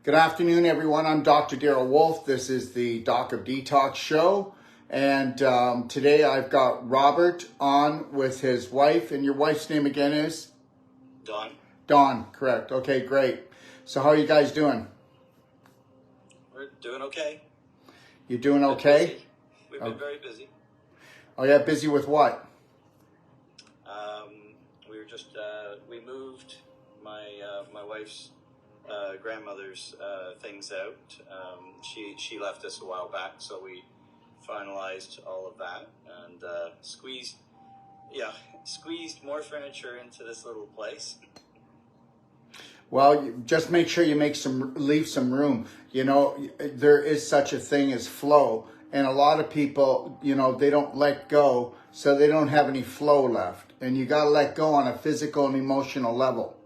Good afternoon, everyone. I'm Dr. Daryl Wolf. This is the Doc of Detox show. And today I've got Robert on with his wife. And your wife's name again is? Dawn. Dawn, correct. Okay, great. So how are you guys doing? We're doing okay. You doing okay? We've been very busy. Oh yeah, busy with what? We moved my wife's grandmother's things out. She left us a while back, so we finalized all of that and squeezed more furniture into this little place. Well, just make sure you leave some room. You know, there is such a thing as flow, and a lot of people, you know, they don't let go, so they don't have any flow left. And you got to let go on a physical and emotional level.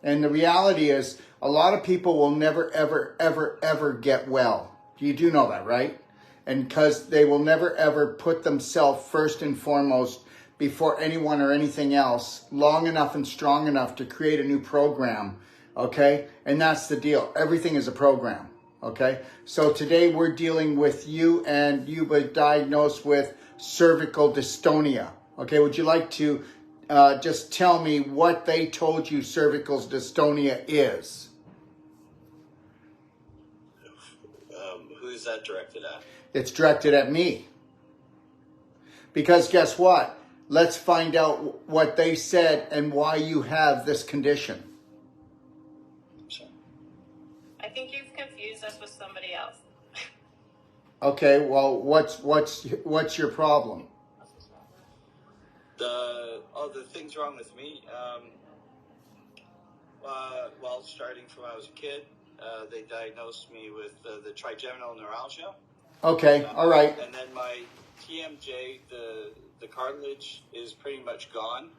And the reality is, a lot of people will never, ever, ever, ever get well. You do know that, right? And because they will never, ever put themselves first and foremost before anyone or anything else long enough and strong enough to create a new program, okay? And that's the deal. Everything is a program, okay? So today we're dealing with you, and you were diagnosed with cervical dystonia, okay? Would you like to just tell me what they told you cervical dystonia is? Who's that directed at? It's directed at me. Because guess what? Let's find out what they said and why you have this condition. Sure. I think you've confused us with somebody else. Okay, well, what's your problem? The things wrong with me. Well, starting from when I was a kid, they diagnosed me with the trigeminal neuralgia. Okay, all right. And then my TMJ, the cartilage is pretty much gone.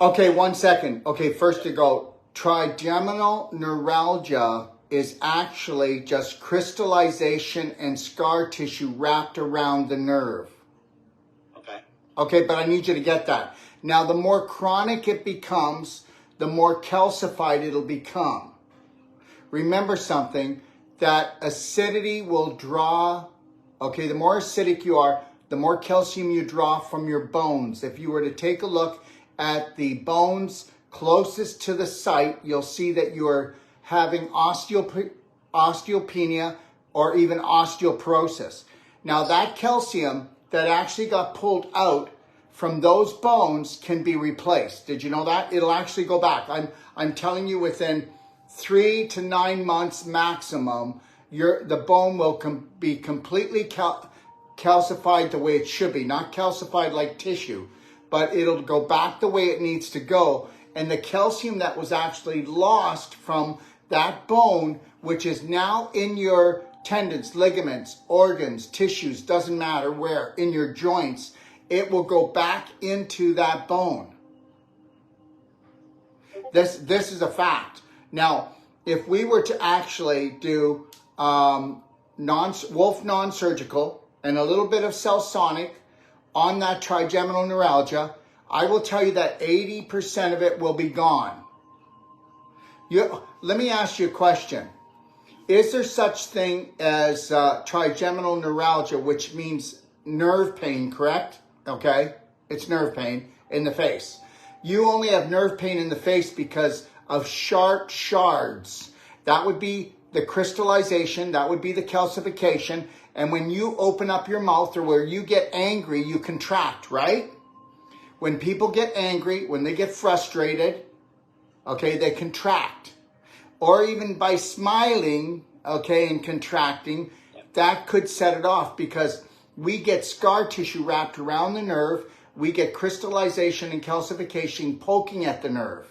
Okay, 1 second. Okay, first to go, trigeminal neuralgia is actually just crystallization and scar tissue wrapped around the nerve. Okay, but I need you to get that. Now, the more chronic it becomes, the more calcified it'll become. Remember something, that acidity will draw, okay, the more acidic you are, the more calcium you draw from your bones. If you were to take a look at the bones closest to the site, you'll see that you're having osteopenia or even osteoporosis. Now, that calcium that actually got pulled out from those bones can be replaced. Did you know that? It'll actually go back. I'm telling you, within 3 to 9 months maximum, the bone will be completely calcified the way it should be. Not calcified like tissue, but it'll go back the way it needs to go. And the calcium that was actually lost from that bone, which is now in your tendons, ligaments, organs, tissues, doesn't matter where, in your joints, it will go back into that bone. This is a fact. Now, if we were to actually do Wolf non-surgical and a little bit of Celsonic on that trigeminal neuralgia, I will tell you that 80% of it will be gone. Let me ask you a question. Is there such thing as trigeminal neuralgia, which means nerve pain, correct? Okay, it's nerve pain in the face. You only have nerve pain in the face because of sharp shards. That would be the crystallization, that would be the calcification. And when you open up your mouth or where you get angry, you contract, right? When people get angry, when they get frustrated, okay, they contract. Or even by smiling, okay, and contracting, that could set it off because we get scar tissue wrapped around the nerve. We get crystallization and calcification poking at the nerve.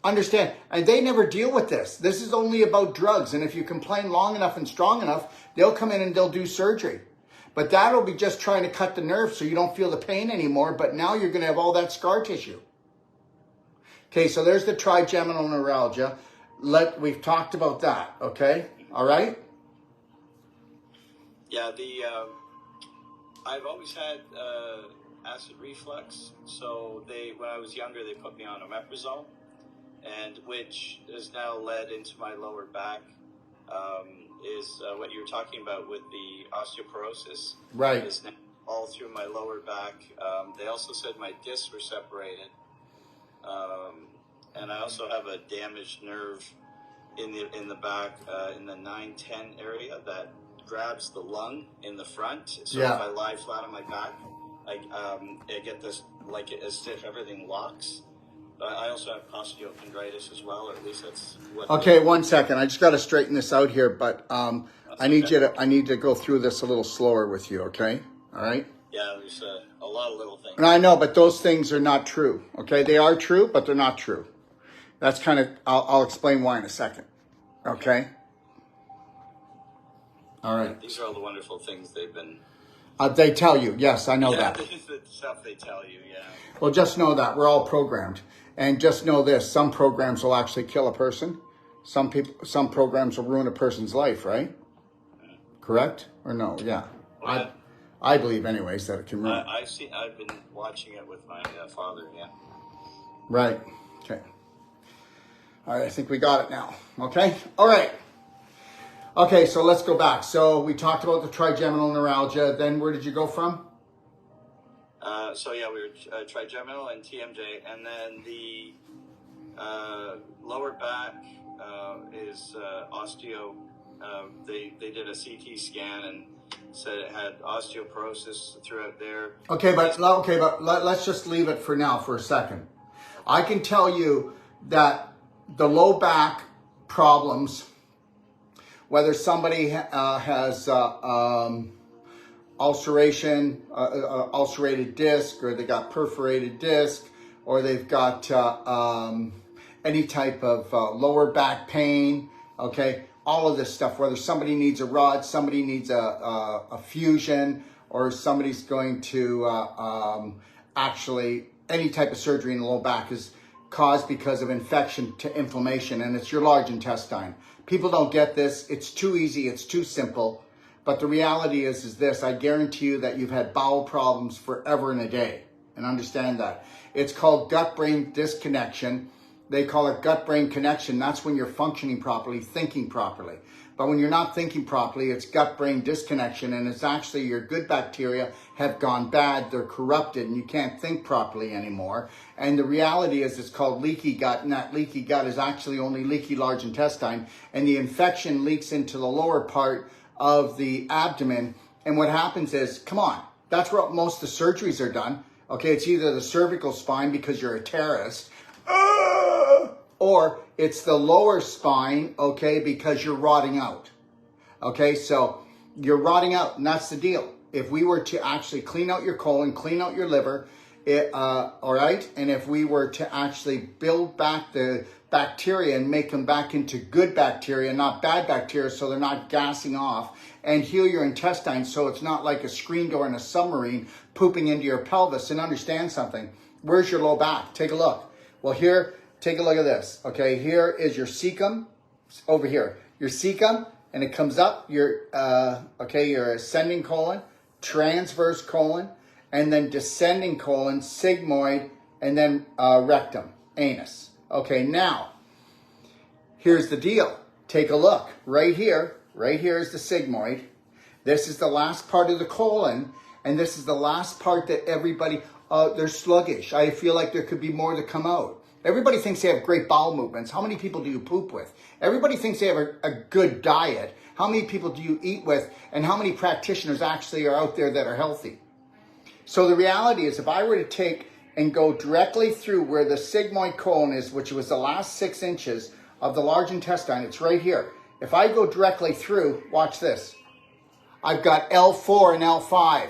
Understand? And they never deal with this. This is only about drugs. And if you complain long enough and strong enough, they'll come in and they'll do surgery. But that'll be just trying to cut the nerve so you don't feel the pain anymore. But now you're going to have all that scar tissue. Okay, so there's the trigeminal neuralgia. We've talked about that, okay? All right? Yeah, I've always had acid reflux. So when I was younger, they put me on omeprazole. and which has now led into my lower back. Is what you were talking about with the osteoporosis. Right. Is now all through my lower back. They also said my discs were separated, and I also have a damaged nerve in the back, in the 9-10 area that grabs the lung in the front. So Yeah. if I lie flat on my back, I get this, like, as if everything locks. I also have osteochondritis as well, or at least that's what. Okay, 1 second. I just got to straighten this out here, but I need to go through this a little slower with you. Okay, all right. Yeah, there's a lot of little things. And I know, but those things are not true. Okay, they are true, but they're not true. That's kind of. I'll explain why in a second. Okay. All right. These are all the wonderful things they've been. They tell you. Yes, I know that. This is the stuff they tell you. Yeah. Well, just know that we're all programmed, and just know this: some programs will actually kill a person. Some programs will ruin a person's life. Right? Correct or no? Yeah. Well, I believe, anyways, that it can ruin. I've been watching it with my father. Yeah. Right. Okay. All right. I think we got it now. Okay. All right. Okay. So let's go back. So we talked about the trigeminal neuralgia. Then where did you go from? So yeah, we were trigeminal and TMJ, and then the lower back is osteo. They did a CT scan and said it had osteoporosis throughout there. Okay, but let's just leave it for now for a second. I can tell you that the low back problems, whether somebody has ulceration, ulcerated disc, or they got perforated disc, or they've got any type of lower back pain, okay, all of this stuff, whether somebody needs a rod, somebody needs a fusion, or somebody's going to actually, any type of surgery in the low back is caused because of infection to inflammation, and it's your large intestine. People don't get this. It's too easy. It's too simple. But the reality is this: I guarantee you that you've had bowel problems forever and a day, and understand that. It's called gut-brain disconnection. They call it gut-brain connection. That's when you're functioning properly, thinking properly. But when you're not thinking properly, it's gut-brain disconnection, and it's actually your good bacteria have gone bad, they're corrupted, and you can't think properly anymore. And the reality is it's called leaky gut, and that leaky gut is actually only leaky large intestine, and the infection leaks into the lower part of the abdomen. And what happens is, come on, that's where most of the surgeries are done. Okay, it's either the cervical spine because you're a terrorist, or it's the lower spine, okay, because you're rotting out. Okay, so you're rotting out, and that's the deal. If we were to actually clean out your colon, clean out your liver, all right, and if we were to actually build back the bacteria and make them back into good bacteria, not bad bacteria, so they're not gassing off, and heal your intestines so it's not like a screen door in a submarine pooping into your pelvis. And understand something. Where's your low back? Take a look. Well, here, take a look at this. Okay, here is your cecum. Over here, your cecum, and it comes up your your ascending colon, transverse colon, and then descending colon, sigmoid, and then rectum, anus. Okay, now, here's the deal. Take a look. Right here is the sigmoid. This is the last part of the colon, and this is the last part that everybody, they're sluggish. I feel like there could be more to come out. Everybody thinks they have great bowel movements. How many people do you poop with? Everybody thinks they have a good diet. How many people do you eat with? And how many practitioners actually are out there that are healthy? So the reality is, if I were to take and go directly through where the sigmoid colon is, which was the last 6 inches of the large intestine, it's right here. If I go directly through, watch this. I've got L4 and L5.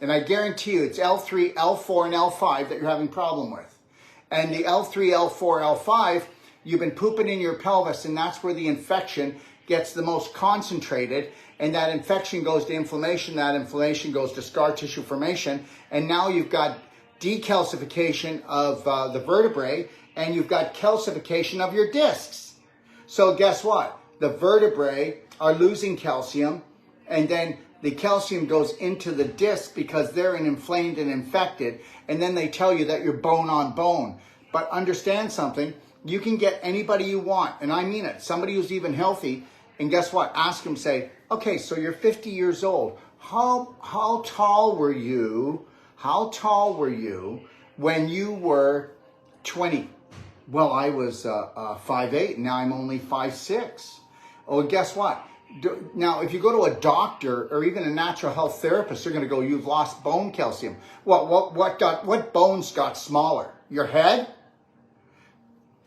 And I guarantee you it's L3, L4, and L5 that you're having a problem with. And the L3, L4, L5, you've been pooping in your pelvis, and that's where the infection gets the most concentrated. And that infection goes to inflammation. That inflammation goes to scar tissue formation. And now you've got decalcification of the vertebrae, and you've got calcification of your discs. So guess what? The vertebrae are losing calcium, and then the calcium goes into the disc because they're inflamed and infected. And then they tell you that you're bone on bone. But understand something, you can get anybody you want, and I mean it, somebody who's even healthy, and guess what? Ask them, say, okay, so you're 50 years old. How tall were you? How tall were you when you were 20? Well, I was 5'8", and now I'm only 5'6". Oh, guess what? Now, if you go to a doctor or even a natural health therapist, they're going to go, you've lost bone calcium. What bones got smaller? Your head?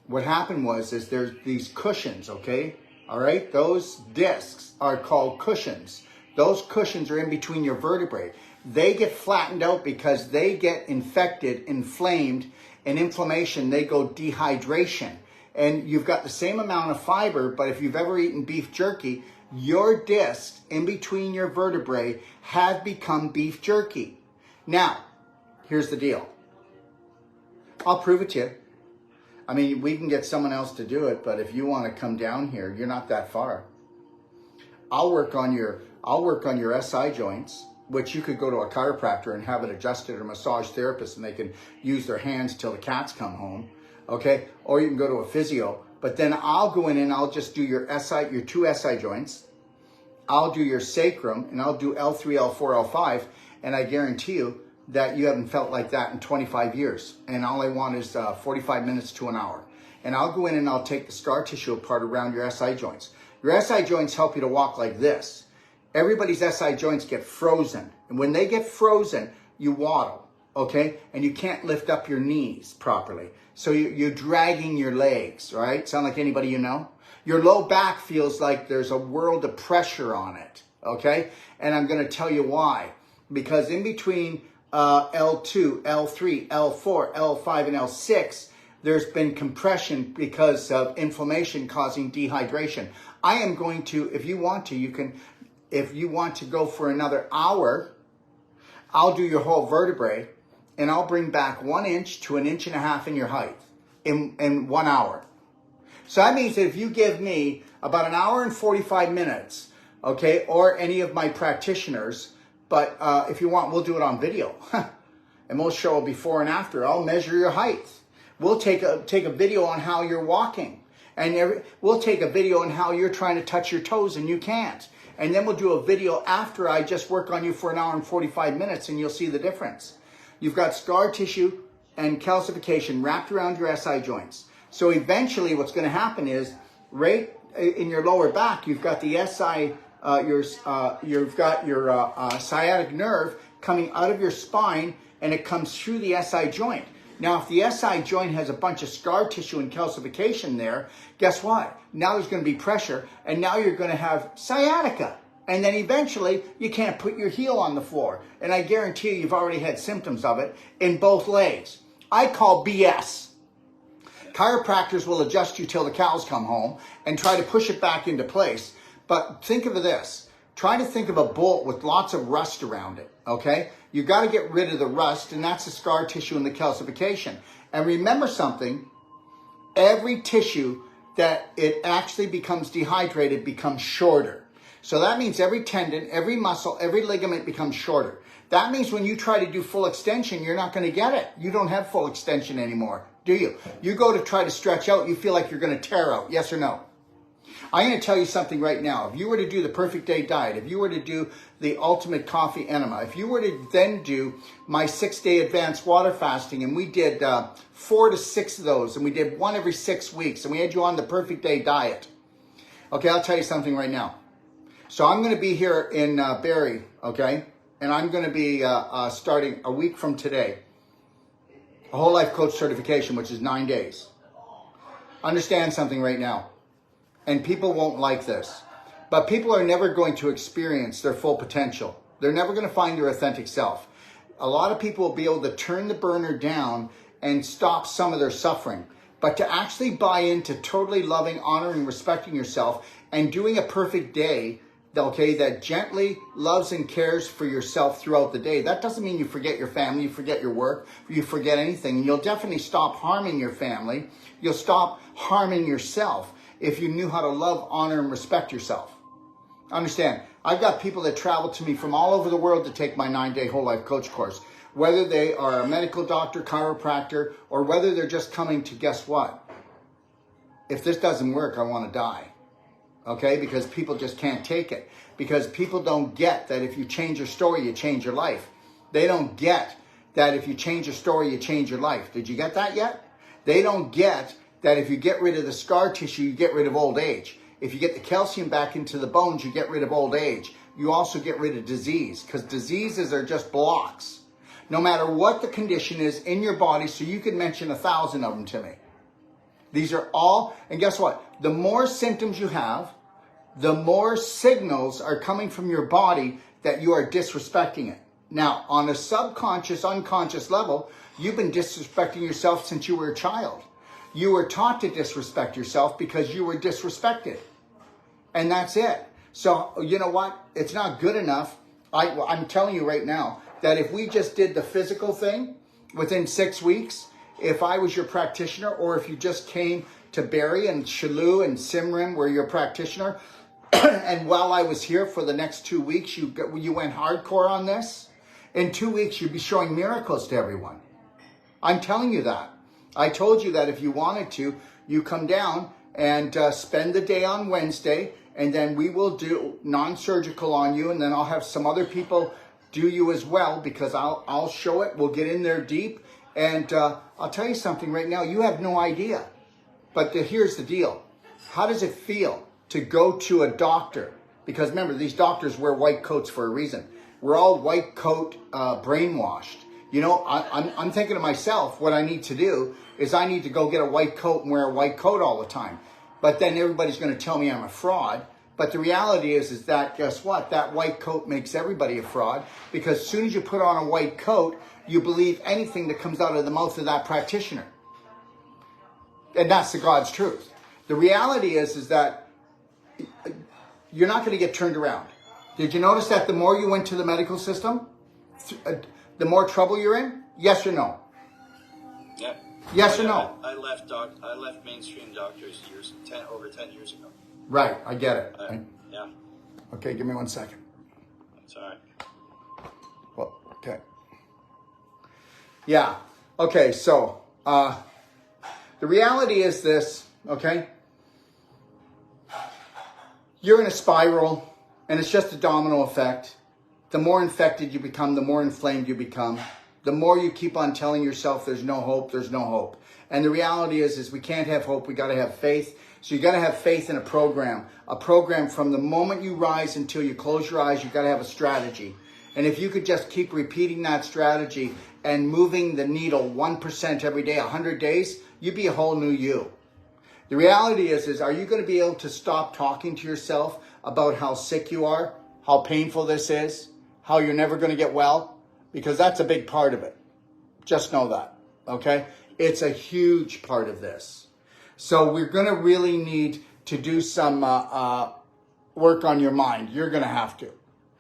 What happened was there's these cushions, okay? All right? Those discs are called cushions. Those cushions are in between your vertebrae. They get flattened out because they get infected, inflamed, and inflammation, they go dehydration. And you've got the same amount of fiber, but if you've ever eaten beef jerky, your discs in between your vertebrae have become beef jerky. Now, here's the deal. I'll prove it to you. I mean, we can get someone else to do it, but if you want to come down here, you're not that far. I'll work on your SI joints, which you could go to a chiropractor and have it adjusted, or a massage therapist, and they can use their hands till the cats come home, okay? Or you can go to a physio. But then I'll go in and I'll just do your two SI joints. I'll do your sacrum, and I'll do L3, L4, L5, and I guarantee you that you haven't felt like that in 25 years. And all I want is 45 minutes to an hour. And I'll go in and I'll take the scar tissue apart around your SI joints. Your SI joints help you to walk like this. Everybody's SI joints get frozen. And when they get frozen, you waddle, okay? And you can't lift up your knees properly. So you're dragging your legs, right? Sound like anybody you know? Your low back feels like there's a world of pressure on it, okay? And I'm going to tell you why. Because in between L2, L3, L4, L5, and L6, there's been compression because of inflammation causing dehydration. I am going to, if you want to go for another hour, I'll do your whole vertebrae, and I'll bring back 1 inch to 1.5 inches in your height in 1 hour. So that means that if you give me about an hour and 45 minutes, okay, or any of my practitioners, but if you want, we'll do it on video. And we'll show a before and after. I'll measure your height. We'll take a video on how you're walking. And we'll take a video on how you're trying to touch your toes and you can't. And then we'll do a video after I just work on you for an hour and 45 minutes, and you'll see the difference. You've got scar tissue and calcification wrapped around your SI joints. So eventually what's going to happen is right in your lower back, you've got the SI, you've got your sciatic nerve coming out of your spine, and it comes through the SI joint. Now, if the SI joint has a bunch of scar tissue and calcification there, guess what? Now there's going to be pressure, and now you're going to have sciatica. And then eventually, you can't put your heel on the floor. And I guarantee you've already had symptoms of it in both legs. I call BS. Chiropractors will adjust you till the cows come home and try to push it back into place. But think of this. Try to think of a bolt with lots of rust around it, okay? You got to get rid of the rust, and that's the scar tissue and the calcification. And remember something, every tissue that it actually becomes dehydrated becomes shorter. So that means every tendon, every muscle, every ligament becomes shorter. That means when you try to do full extension, you're not going to get it. You don't have full extension anymore, do you? You go to try to stretch out, you feel like you're going to tear out, yes or no? I'm going to tell you something right now. If you were to do the Perfect Day Diet, if you were to do the Ultimate Coffee Enema, if you were to then do my 6-day advanced water fasting, and we did 4 to 6 of those, and we did 1 every 6 weeks, and we had you on the Perfect Day Diet. Okay, I'll tell you something right now. So I'm going to be here in Barrie, okay? And I'm going to be starting a week from today, a whole life coach certification, which is 9 days. Understand something right now. And people won't like this, but people are never going to experience their full potential. They're never going to find their authentic self. A lot of people will be able to turn the burner down and stop some of their suffering. But to actually buy into totally loving, honoring, respecting yourself and doing a perfect day, okay, that gently loves and cares for yourself throughout the day. That doesn't mean you forget your family, you forget your work, you forget anything. You'll definitely stop harming your family. You'll stop harming yourself if you knew how to love, honor, and respect yourself. Understand, I've got people that travel to me from all over the world to take my 9-day whole life coach course. whether they are a medical doctor, chiropractor, or whether they're just coming to, guess what? If this doesn't work, I want to die. Okay? Because people just can't take it. Because people don't get that if you change your story, you change your life. They don't get that if you change your story, you change your life. Did you get that yet? They don't get that if you get rid of the scar tissue, you get rid of old age. If you get the calcium back into the bones, you get rid of old age. You also get rid of disease, because diseases are just blocks. No matter what the condition is in your body, so you could mention 1,000 of them to me. These are all, and guess what? The more symptoms you have, the more signals are coming from your body that you are disrespecting it. Now, on a subconscious, unconscious level, you've been disrespecting yourself since you were a child. You were taught to disrespect yourself because you were disrespected. And that's it. So, you know what? It's not good enough. I'm telling you right now that if we just did the physical thing within 6 weeks, if I was your practitioner, or if you just came to Barrie and Shalou and Simran were your practitioner, and while I was here for the next 2 weeks, you went hardcore on this, in 2 weeks, you'd be showing miracles to everyone. I'm telling you that. I told you that if you wanted to, you come down and spend the day on Wednesday, and then we will do non-surgical on you, and then I'll have some other people do you as well, because I'll show it. We'll get in there deep, and I'll tell you something right now. You have no idea. But here's the deal. How does it feel to go to a doctor? Because remember, these doctors wear white coats for a reason. We're all white coat brainwashed. You know, I'm thinking to myself, what I need to do is I need to go get a white coat and wear a white coat all the time. But then everybody's going to tell me I'm a fraud. But the reality is that, guess what? That white coat makes everybody a fraud, because as soon as you put on a white coat, you believe anything that comes out of the mouth of that practitioner. And that's the God's truth. The reality is that you're not going to get turned around. Did you notice that the more you went to the medical system, the more trouble you're in? Yes or no? Yeah. Yes or no? I left mainstream doctors over 10 years ago. Right, I get it. Yeah. Okay, give me 1 second. That's all right. Well, okay. Yeah. Okay, so the reality is this, okay? You're in a spiral, and it's just a domino effect. The more infected you become, the more inflamed you become. The more you keep on telling yourself there's no hope, there's no hope. And the reality is we can't have hope, we got to have faith. So you got to have faith in a program from the moment you rise until you close your eyes. You got to have a strategy. And if you could just keep repeating that strategy and moving the needle 1% every day, 100 days, you'd be a whole new you. The reality is are you going to be able to stop talking to yourself about how sick you are, how painful this is, how you're never going to get well? Because that's a big part of it. Just know that, okay? It's a huge part of this. So we're going to really need to do some work on your mind. You're going to have to.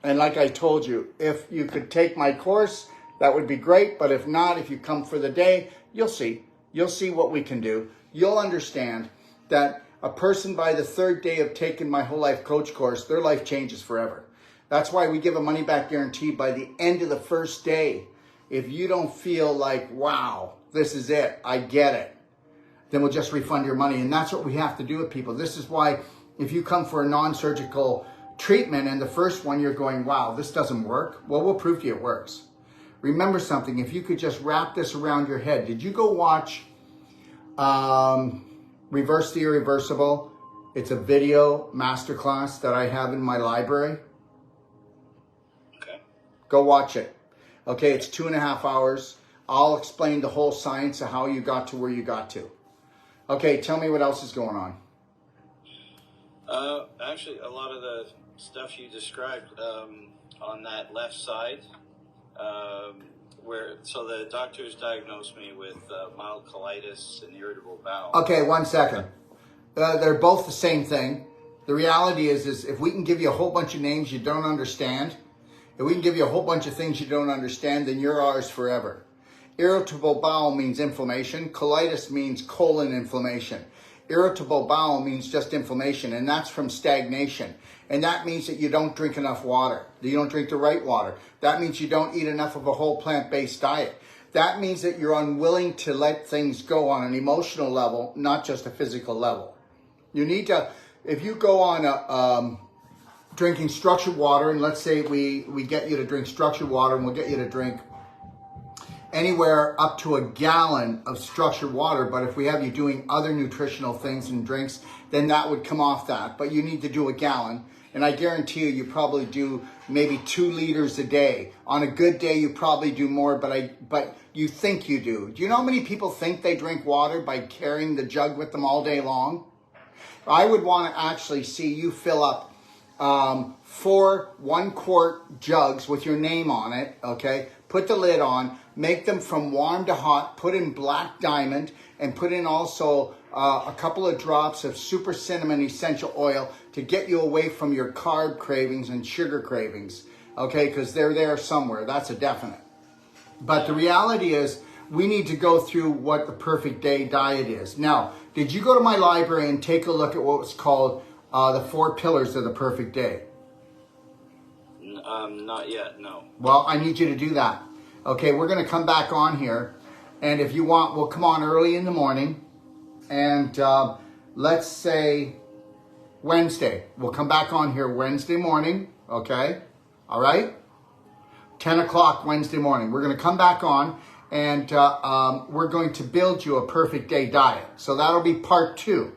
And like I told you, if you could take my course, that would be great. But if not, if you come for the day, you'll see. You'll see what we can do. You'll understand that a person by the third day of taking my whole life coach course, their life changes forever. That's why we give a money back guarantee by the end of the first day. If you don't feel like, wow, this is it, I get it, then we'll just refund your money. And that's what we have to do with people. This is why if you come for a non-surgical treatment and the first one you're going, wow, this doesn't work, well, we'll prove to you it works. Remember something, if you could just wrap this around your head. Did you go watch Reverse the Irreversible? It's a video masterclass that I have in my library. Okay. Go watch it. Okay, it's 2.5 hours. I'll explain the whole science of how you got to where you got to. Okay, tell me what else is going on. Actually, a lot of the stuff you described on that left side, so the doctors diagnosed me with mild colitis and irritable bowel. Okay, 1 second. They're both the same thing. The reality is if we can give you a whole bunch of names you don't understand, if we can give you a whole bunch of things you don't understand, then you're ours forever. Irritable bowel means inflammation. Colitis means colon inflammation. Irritable bowel means just inflammation, and that's from stagnation. And that means that you don't drink enough water. You don't drink the right water. That means you don't eat enough of a whole plant-based diet. That means that you're unwilling to let things go on an emotional level, not just a physical level. You need to, if you go on a, drinking structured water, and let's say we get you to drink structured water, and we'll get you to drink anywhere up to a gallon of structured water, but if we have you doing other nutritional things and drinks, then that would come off that. But you need to do a gallon, and I guarantee you probably do maybe 2 liters a day. On a good day, you probably do more, but you think you do. Do you know how many people think they drink water by carrying the jug with them all day long? I would want to actually see you fill up 4 1-quart jugs with your name on it, okay? Put the lid on, make them from warm to hot, put in Black Diamond, and put in also a couple of drops of super cinnamon essential oil to get you away from your carb cravings and sugar cravings, okay? Because they're there somewhere, that's a definite. But the reality is, we need to go through what the perfect day diet is. Now, did you go to my library and take a look at what was called the 4 pillars of the perfect day? Not yet, no. Well, I need you to do that. Okay, we're going to come back on here. And if you want, we'll come on early in the morning. And let's say Wednesday. We'll come back on here Wednesday morning. Okay? All right? 10 o'clock Wednesday morning. We're going to come back on. And we're going to build you a perfect day diet. So that'll be part 2.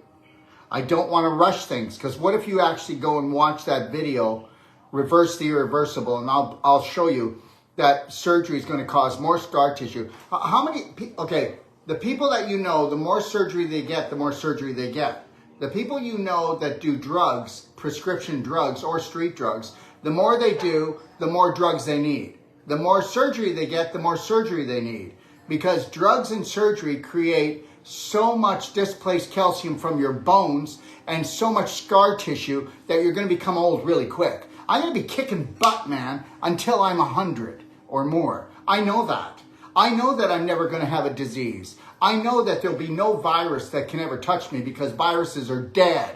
I don't want to rush things, because what if you actually go and watch that video, Reverse the Irreversible, and I'll show you that surgery is going to cause more scar tissue. How many people, okay, the people that you know, the more surgery they get, the more surgery they get. The people you know that do drugs, prescription drugs or street drugs, the more they do, the more drugs they need. The more surgery they get, the more surgery they need. Because drugs and surgery create so much displaced calcium from your bones and so much scar tissue that you're going to become old really quick. I'm going to be kicking butt, man, until I'm 100 or more. I know that. I know that I'm never going to have a disease. I know that there'll be no virus that can ever touch me because viruses are dead.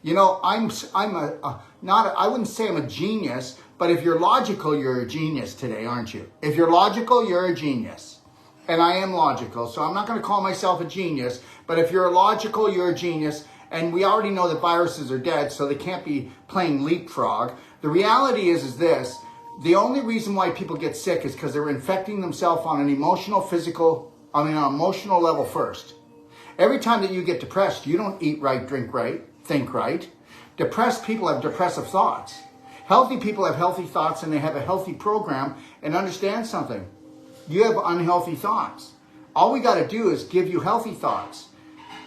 You know, I wouldn't say I'm a genius, but if you're logical, you're a genius today, aren't you? If you're logical, you're a genius. And I am logical, so I'm not going to call myself a genius, but if you're logical, you're a genius, and we already know that viruses are dead, so they can't be playing leapfrog. The reality is this, the only reason why people get sick is because they're infecting themselves on an emotional level first. Every time that you get depressed, you don't eat right, drink right, think right. Depressed people have depressive thoughts. Healthy people have healthy thoughts, and they have a healthy program, and understand something. You have unhealthy thoughts. All we got to do is give you healthy thoughts.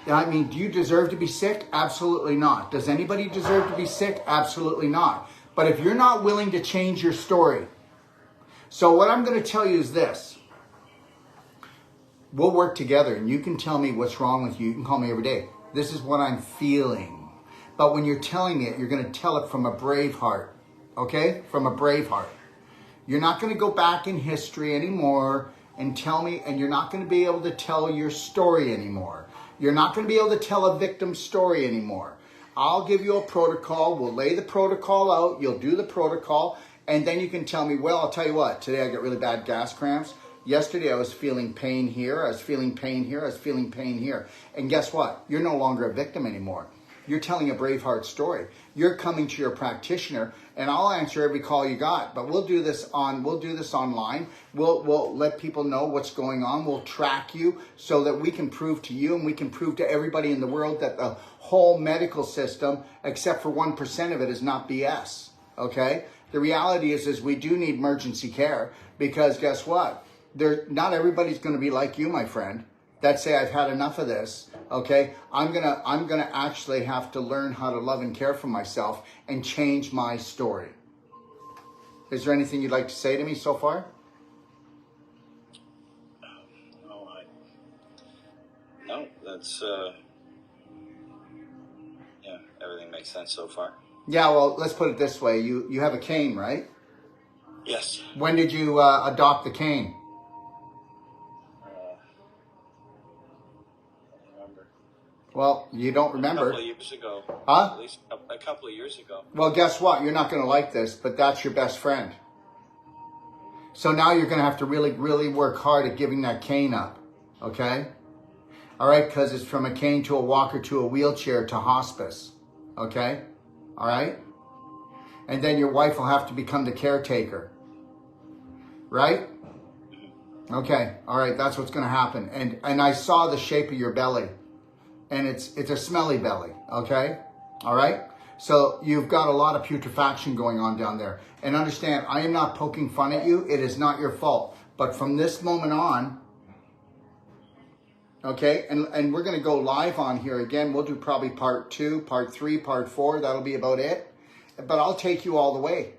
I mean, do you deserve to be sick? Absolutely not. Does anybody deserve to be sick? Absolutely not. But if you're not willing to change your story. So what I'm going to tell you is this. We'll work together, and you can tell me what's wrong with you. You can call me every day. This is what I'm feeling. But when you're telling me it, you're going to tell it from a brave heart. Okay? From a brave heart. You're not going to go back in history anymore and tell me, and you're not going to be able to tell your story anymore. You're not going to be able to tell a victim story anymore. I'll give you a protocol. We'll lay the protocol out. You'll do the protocol. And then you can tell me, well, I'll tell you what, today I got really bad gas cramps. Yesterday I was feeling pain here. I was feeling pain here. I was feeling pain here. And guess what? You're no longer a victim anymore. You're telling a Braveheart story. You're coming to your practitioner, and I'll answer every call you got. But we'll do this online. We'll let people know what's going on. We'll track you so that we can prove to you and we can prove to everybody in the world that the whole medical system, except for 1% of it, is not BS. Okay? The reality is we do need emergency care, because guess what? Not everybody's going to be like you, my friend, that say I've had enough of this. Okay, I'm gonna actually have to learn how to love and care for myself and change my story. Is there anything you'd like to say to me so far? No, that's yeah, everything makes sense so far. Yeah, well, let's put it this way: you have a cane, right? Yes. When did you adopt the cane? Well, you don't A couple remember. of years ago. Huh? At least a couple of years ago. Well, guess what? You're not going to like this, but that's your best friend. So now you're going to have to really, really work hard at giving that cane up. Okay? All right? Because it's from a cane to a walker to a wheelchair to hospice. Okay? All right? And then your wife will have to become the caretaker. Right? Okay. All right. That's what's going to happen. And I saw the shape of your belly. And it's a smelly belly. Okay? All right? So you've got a lot of putrefaction going on down there. And understand, I am not poking fun at you. It is not your fault. But from this moment on, okay, and we're going to go live on here again. We'll do probably part 2, part 3, part 4. That'll be about it. But I'll take you all the way.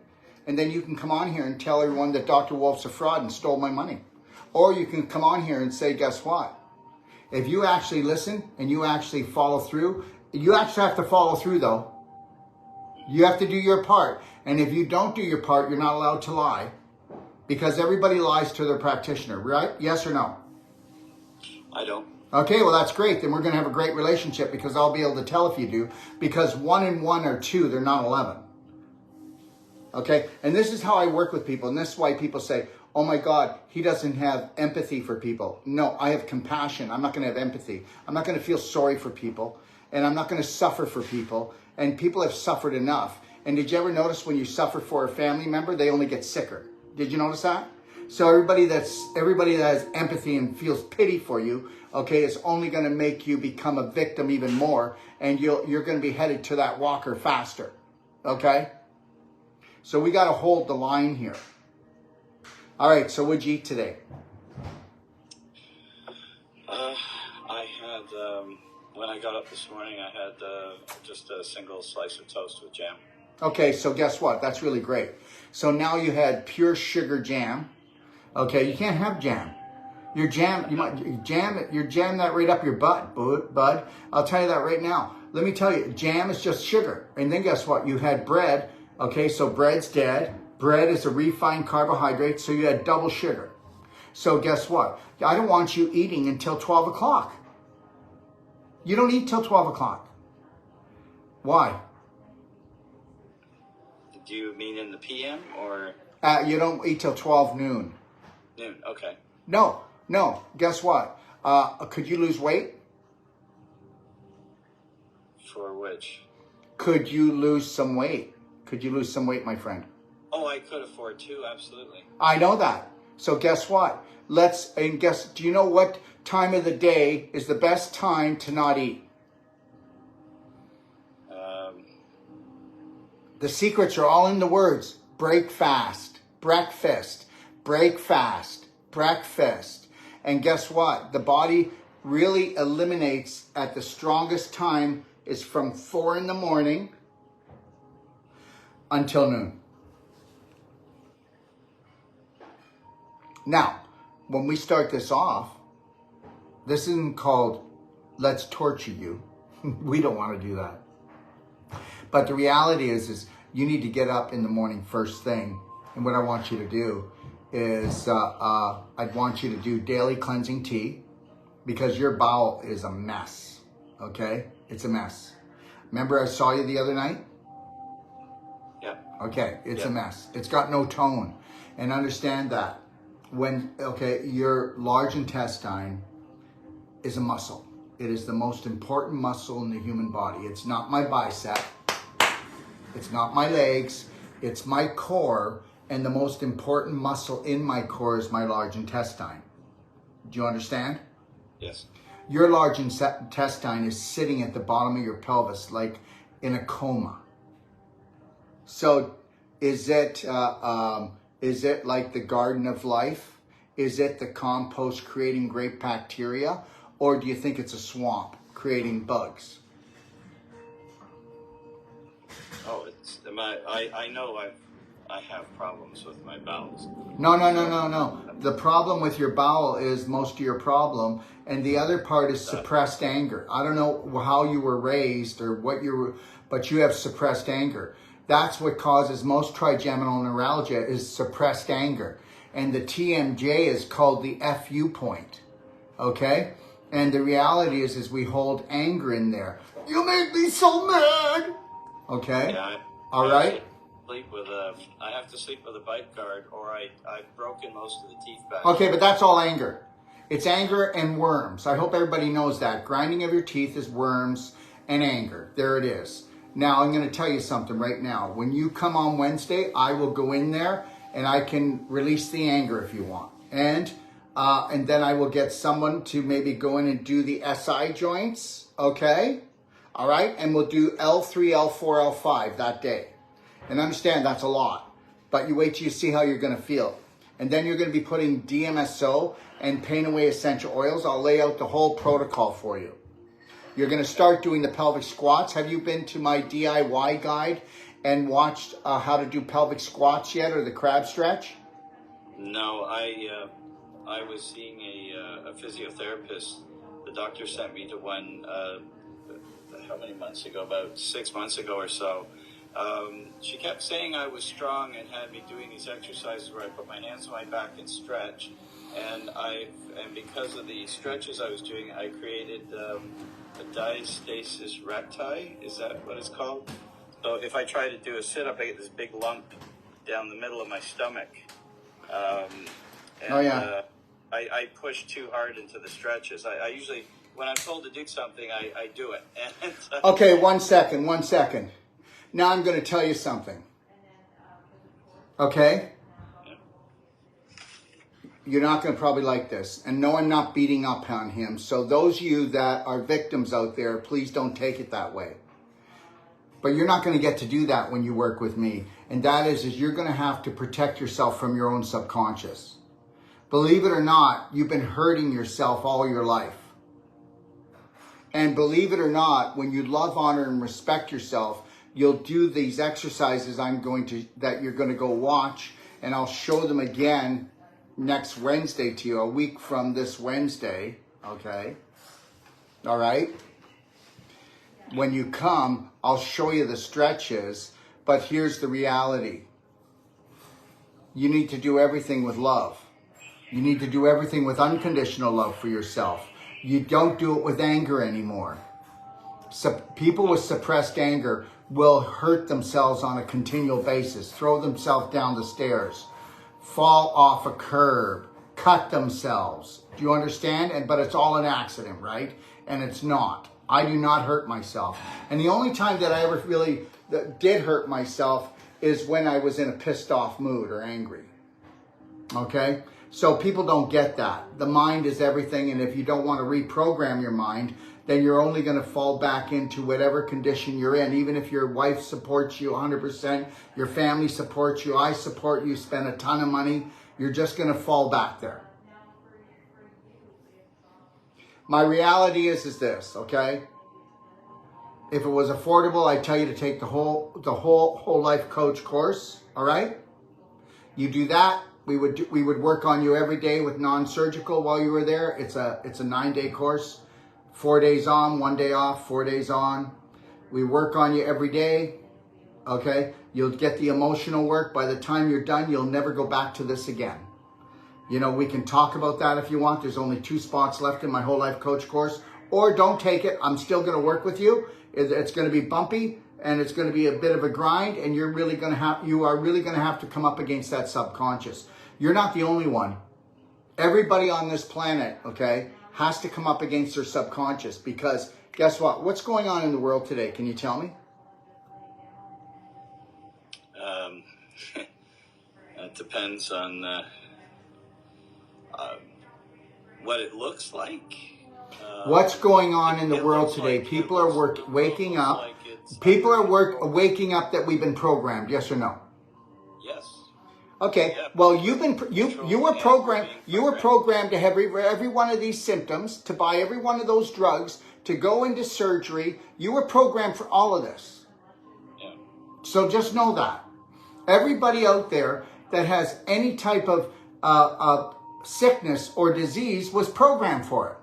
And then you can come on here and tell everyone that Dr. Wolf's a fraud and stole my money. Or you can come on here and say, guess what? If you actually listen and you actually follow through, you actually have to follow through though. You have to do your part. And if you don't do your part, you're not allowed to lie. Because everybody lies to their practitioner, right? Yes or no? I don't. Okay, well that's great. Then we're going to have a great relationship because I'll be able to tell if you do. Because 1 and 1 are 2, they're not 11. Okay, and this is how I work with people. And this is why people say, oh my God, he doesn't have empathy for people. No, I have compassion. I'm not going to have empathy. I'm not going to feel sorry for people. And I'm not going to suffer for people. And people have suffered enough. And did you ever notice when you suffer for a family member, they only get sicker? Did you notice that? So everybody that has empathy and feels pity for you, okay, is only going to make you become a victim even more. And you're going to be headed to that walker faster. Okay? So we got to hold the line here. All right, so what'd you eat today? I had, when I got up this morning, I had just a single slice of toast with jam. Okay, so guess what? That's really great. So now you had pure sugar jam. Okay, you can't have jam. Your jam, you jam that right up your butt, bud. I'll tell you that right now. Let me tell you, jam is just sugar. And then guess what? You had bread. Okay, so bread's dead. Bread is a refined carbohydrate, so you had double sugar. So guess what? I don't want you eating until 12 o'clock. You don't eat till 12 o'clock. Why? Do you mean in the PM or? You don't eat till 12 noon. Noon, okay. No. Guess what? Could you lose weight? For which? Could you lose some weight? Could you lose some weight, my friend? Oh, I could afford to, absolutely. I know that. So guess what? Do you know what time of the day is the best time to not eat? The secrets are all in the words. Break fast, breakfast, break fast, breakfast. And guess what? The body really eliminates at the strongest time is from 4 in the morning until noon. Now, when we start this off, this isn't called let's torture you. We don't want to do that. But the reality is you need to get up in the morning first thing. And what I want you to do is I'd want you to do daily cleansing tea because your bowel is a mess. Okay? It's a mess. Remember I saw you the other night? Yeah. Okay, it's a mess. It's got no tone. And understand that your large intestine is a muscle. It is the most important muscle in the human body. It's not my bicep. It's not my legs. It's my core. And the most important muscle in my core is my large intestine. Do you understand? Yes. Your large intestine is sitting at the bottom of your pelvis like in a coma. So is it like the garden of life? Is it the compost creating great bacteria? Or do you think it's a swamp creating bugs? Oh, I know I have problems with my bowels. No. The problem with your bowel is most of your problem. And the other part is suppressed anger. I don't know how you were raised or but you have suppressed anger. That's what causes most trigeminal neuralgia is suppressed anger. And the TMJ is called the FU point. Okay? And the reality is we hold anger in there. You make me so mad. Okay? Yeah. All right? I have to sleep with a bite guard, or I've broken most of the teeth back. Okay, but that's all anger. It's anger and worms. I hope everybody knows that. Grinding of your teeth is worms and anger. There it is. Now, I'm going to tell you something right now. When you come on Wednesday, I will go in there and I can release the anger if you want. And then I will get someone to maybe go in and do the SI joints. Okay? All right? And we'll do L3, L4, L5 that day. And understand that's a lot. But you wait till you see how you're going to feel. And then you're going to be putting DMSO and Pain Away essential oils. I'll lay out the whole protocol for you. You're going to start doing the pelvic squats. Have you been to my DIY guide and watched how to do pelvic squats yet, or the crab stretch? No, I was seeing a physiotherapist. The doctor sent me to one, how many months ago? About 6 months ago or so. She kept saying I was strong and had me doing these exercises where I put my hands on my back and stretch. And because of the stretches I was doing, I created a diastasis recti. Is that what it's called? So if I try to do a sit-up, I get this big lump down the middle of my stomach. I push too hard into the stretches. I usually, when I'm told to do something, I do it. Okay, 1 second. Now I'm going to tell you something. Okay? You're not going to probably like this. And no, I'm not beating up on him. So those of you that are victims out there, please don't take it that way. But you're not going to get to do that when you work with me. And that is you're going to have to protect yourself from your own subconscious. Believe it or not, you've been hurting yourself all your life. And believe it or not, when you love, honor, and respect yourself, you'll do these exercises that you're going to go watch. And I'll show them again next Wednesday to you, a week from this Wednesday. Okay? All right? When you come, I'll show you the stretches, but here's the reality. You need to do everything with love. You need to do everything with unconditional love for yourself. You don't do it with anger anymore. So people with suppressed anger will hurt themselves on a continual basis, throw themselves down the stairs, fall off a curb, cut themselves. Do you understand? But it's all an accident, right? And it's not. I do not hurt myself. And the only time that I ever really did hurt myself is when I was in a pissed off mood or angry. Okay? So people don't get that. The mind is everything, and if you don't want to reprogram your mind, then you're only going to fall back into whatever condition you're in. Even if your wife supports you 100%, your family supports you, I support you, spend a ton of money, you're just going to fall back there. My reality is this, okay? If it was affordable, I'd tell you to take the whole life coach course, all right? You do that. We would work on you every day with non-surgical while you were there. It's a 9-day course, 4 days on, 1 day off, 4 days on. We work on you every day, okay? You'll get the emotional work. By the time you're done, you'll never go back to this again. You know, we can talk about that if you want. There's only 2 spots left in my whole life coach course. Or don't take it. I'm still going to work with you. It's going to be bumpy and it's going to be a bit of a grind, and you are really going to have to come up against that subconscious. You're not the only one. Everybody on this planet, okay, has to come up against their subconscious, because guess what? What's going on in the world today? Can you tell me? It depends on what it looks like. What's going on in the world today? People are waking up. People are waking up that we've been programmed. Yes or no? Yes. Okay. Well, you were programmed. You were programmed to have every one of these symptoms, to buy every one of those drugs, to go into surgery. You were programmed for all of this. Yeah. So just know that everybody out there that has any type of sickness or disease was programmed for it.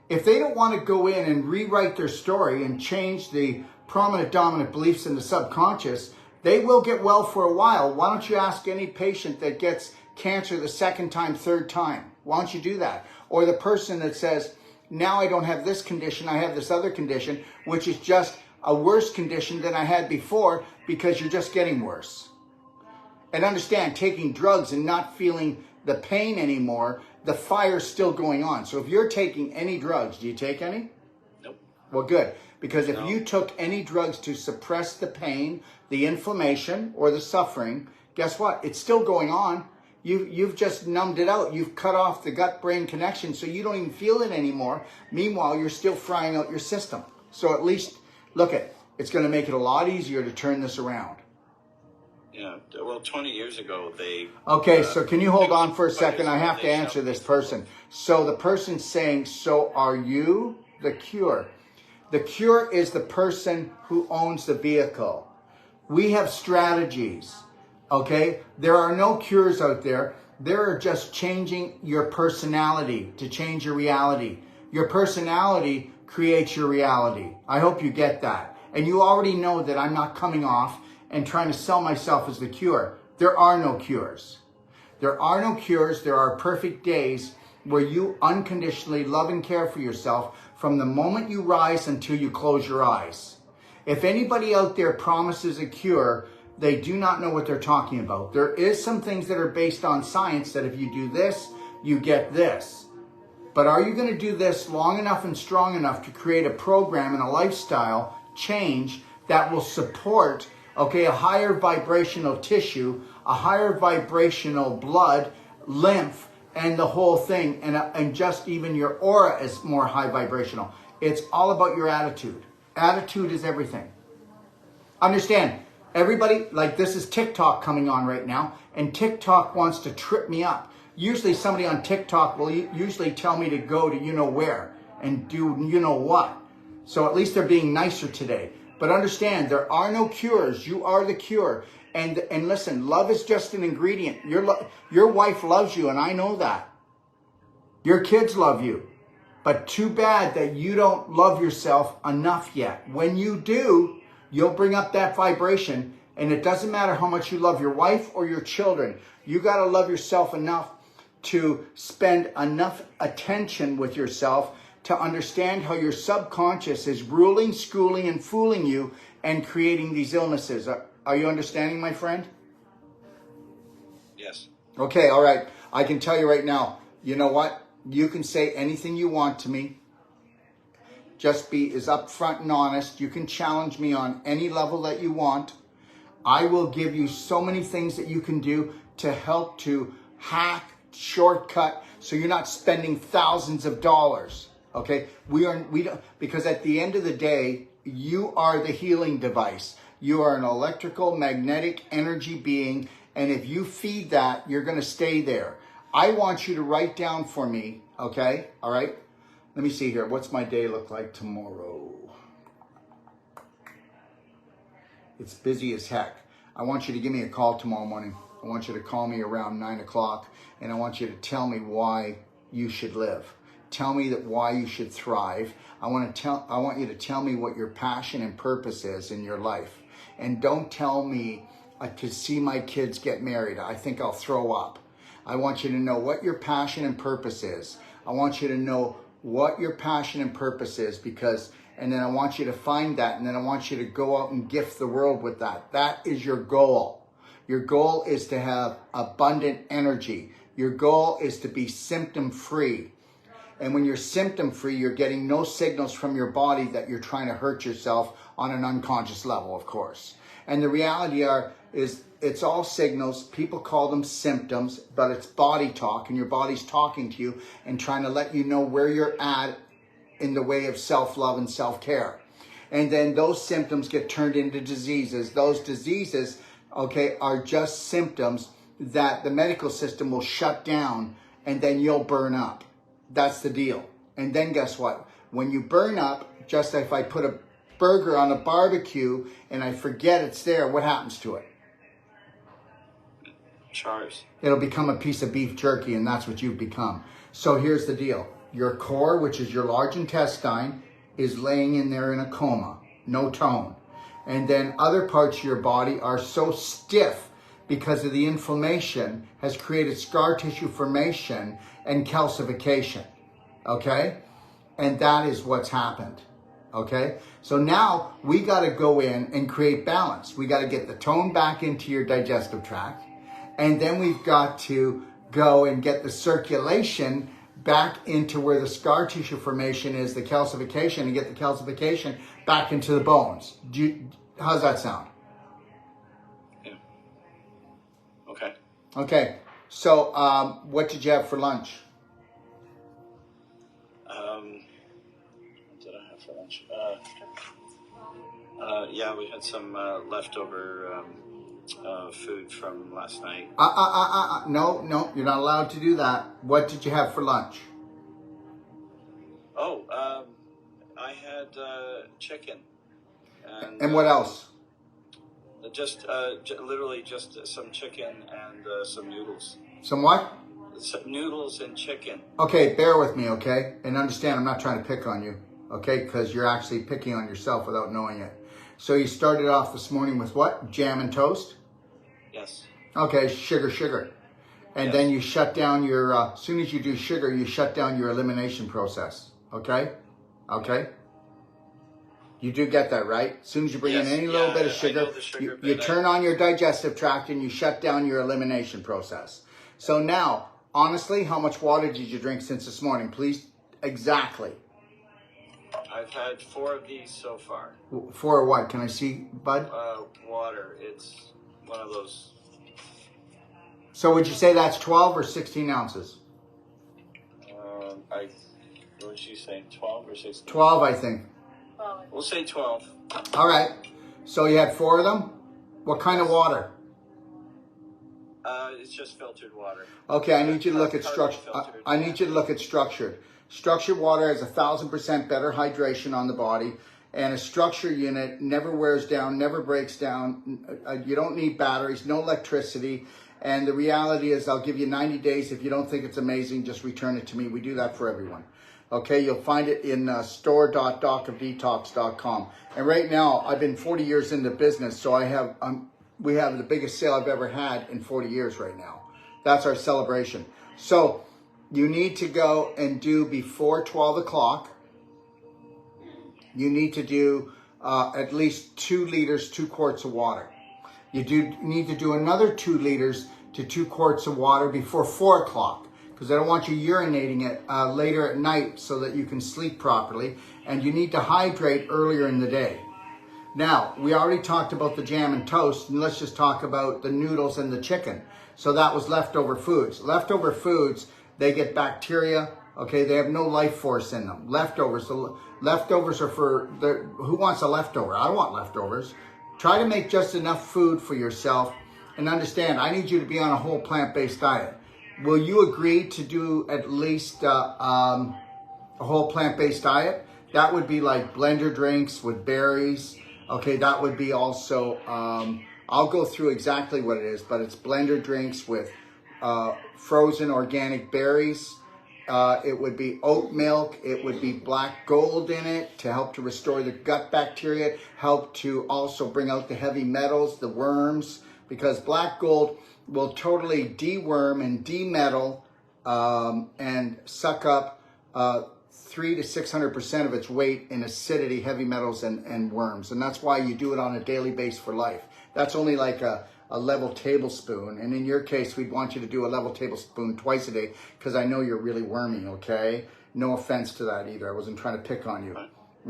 If they don't want to go in and rewrite their story and change the prominent dominant beliefs in the subconscious, they will get well for a while. Why don't you ask any patient that gets cancer the second time, third time? Why don't you do that? Or the person that says, Now I don't have this condition, I have this other condition, which is just a worse condition than I had before because you're just getting worse. And understand, taking drugs and not feeling the pain anymore, the fire's still going on. So if you're taking any drugs, do you take any? Nope. Well, good. Because if No. you took any drugs to suppress the pain, the inflammation, or the suffering, guess what? It's still going on. You've just numbed it out. You've cut off the gut-brain connection, so you don't even feel it anymore. Meanwhile, you're still frying out your system. So at least, look it's going to make it a lot easier to turn this around. Yeah. Well, 20 years ago, they... Okay, so can you hold on for a 20 second? years I ago, have to they answer shoved this me full of- person. So the person's saying, so are you the cure? The cure is the person who owns the vehicle. We have strategies, okay? There are no cures out there. There are just changing your personality to change your reality. Your personality creates your reality. I hope you get that. And you already know that I'm not coming off and trying to sell myself as the cure. There are no cures. There are no cures. There are perfect days where you unconditionally love and care for yourself from the moment you rise until you close your eyes. If anybody out there promises a cure, they do not know what they're talking about. There is some things that are based on science that if you do this, you get this. But are you going to do this long enough and strong enough to create a program and a lifestyle change that will support, okay, a higher vibrational tissue, a higher vibrational blood, lymph, and the whole thing, and just even your aura is more high vibrational. It's all about your attitude. Attitude is everything. Understand, everybody, like this is TikTok coming on right now, and TikTok wants to trip me up. Usually somebody on TikTok will usually tell me to go to you know where and do you know what. So at least they're being nicer today. But understand, there are no cures. You are the cure. And listen, love is just an ingredient. Your wife loves you, and I know that. Your kids love you. But too bad that you don't love yourself enough yet. When you do, you'll bring up that vibration, and it doesn't matter how much you love your wife or your children. You got to love yourself enough to spend enough attention with yourself to understand how your subconscious is ruling, schooling, and fooling you and creating these illnesses. Are you understanding, my friend? Yes. Okay, all right. I can tell you right now, you know what? You can say anything you want to me. Just be as upfront and honest. You can challenge me on any level that you want. I will give you so many things that you can do to help to hack, shortcut, so you're not spending thousands of dollars. Okay? We don't, because at the end of the day, you are the healing device. You are an electrical, magnetic energy being, and if you feed that, you're going to stay there. I want you to write down for me, okay? All right? Let me see here. What's my day look like tomorrow? It's busy as heck. I want you to give me a call tomorrow morning. I want you to call me around 9 o'clock, and I want you to tell me why you should live. Tell me that why you should thrive. I want you to tell me what your passion and purpose is in your life. And don't tell me to see my kids get married. I think I'll throw up. I want you to know what your passion and purpose is. I want you to know what your passion and purpose is and then I want you to find that, and then I want you to go out and gift the world with that. That is your goal. Your goal is to have abundant energy. Your goal is to be symptom-free. And when you're symptom-free, you're getting no signals from your body that you're trying to hurt yourself on an unconscious level, of course. And the reality is it's all signals. People call them symptoms, but it's body talk, and your body's talking to you and trying to let you know where you're at in the way of self-love and self-care. And then those symptoms get turned into diseases. Those diseases, okay, are just symptoms that the medical system will shut down, and then you'll burn up. That's the deal. And then guess what? When you burn up, just if I put a burger on a barbecue and I forget it's there, what happens to it? Chars. It'll become a piece of beef jerky, and that's what you've become. So here's the deal. Your core, which is your large intestine, is laying in there in a coma, no tone. And then other parts of your body are so stiff because of the inflammation has created scar tissue formation and calcification, okay? And that is what's happened. Okay? So now we got to go in and create balance. We got to get the tone back into your digestive tract. And then we've got to go and get the circulation back into where the scar tissue formation is, the calcification, and get the calcification back into the bones. How's that sound? Yeah. Okay. Okay. So what did you have for lunch? What did I have for lunch? Yeah, we had some leftover food from last night. No, you're not allowed to do that. What did you have for lunch? Oh, I had chicken. And what else? Literally just some chicken and some noodles. Some what? Some noodles and chicken. Okay, bear with me, okay? And understand, I'm not trying to pick on you, okay? Because you're actually picking on yourself without knowing it. So you started off this morning with what? Jam and toast? Yes. Okay, sugar. And Yes. then you shut down your, as soon as you do sugar, you shut down your elimination process, okay? Okay? You do get that, right? As soon as you bring in Yes. any little Yeah, bit of I sugar, know the sugar you bit. turn on your digestive tract and you shut down your elimination process. So now, honestly, how much water did you drink since this morning? Please, exactly. I've had 4 of these so far. For what? Can I see, bud? Water. It's one of those. So would you say that's 12 or 16 ounces? What did you say? 12 or 16? 12, I think. Well, We'll say 12. All right. So you had 4 of them? What kind of water? It's just filtered water. Okay, I need you to look at Carbon structure. filtered. I need you to look at structured. Structured water has 1,000% better hydration on the body, and a structure unit never wears down, never breaks down. You don't need batteries, no electricity. And the reality is, I'll give you 90 days. If you don't think it's amazing, just return it to me. We do that for everyone. Okay, you'll find it in store.docofdetox.com. And right now, I've been 40 years into business, so we have the biggest sale I've ever had in 40 years right now. That's our celebration. So you need to go and do before 12 o'clock. You need to do at least 2 liters, 2 quarts of water. You need to do another 2 liters to 2 quarts of water before 4 o'clock. Because I don't want you urinating it later at night so that you can sleep properly. And you need to hydrate earlier in the day. Now, we already talked about the jam and toast, and let's just talk about the noodles and the chicken. So that was leftover foods. Leftover foods, they get bacteria, okay? They have no life force in them. Leftovers are for, who wants a leftover? I don't want leftovers. Try to make just enough food for yourself, and understand, I need you to be on a whole plant-based diet. Will you agree to do at least a whole plant-based diet? That would be like blender drinks with berries. Okay, that would be also, I'll go through exactly what it is, but it's blender drinks with frozen organic berries. It would be oat milk. It would be black gold in it to help to restore the gut bacteria, help to also bring out the heavy metals, the worms, because black gold will totally deworm and demetal and suck up 300 to 600% of its weight in acidity, heavy metals, and worms. And that's why you do it on a daily basis for life. That's only like a level tablespoon. And in your case, we'd want you to do a level tablespoon twice a day because I know you're really wormy, okay? No offense to that either. I wasn't trying to pick on you,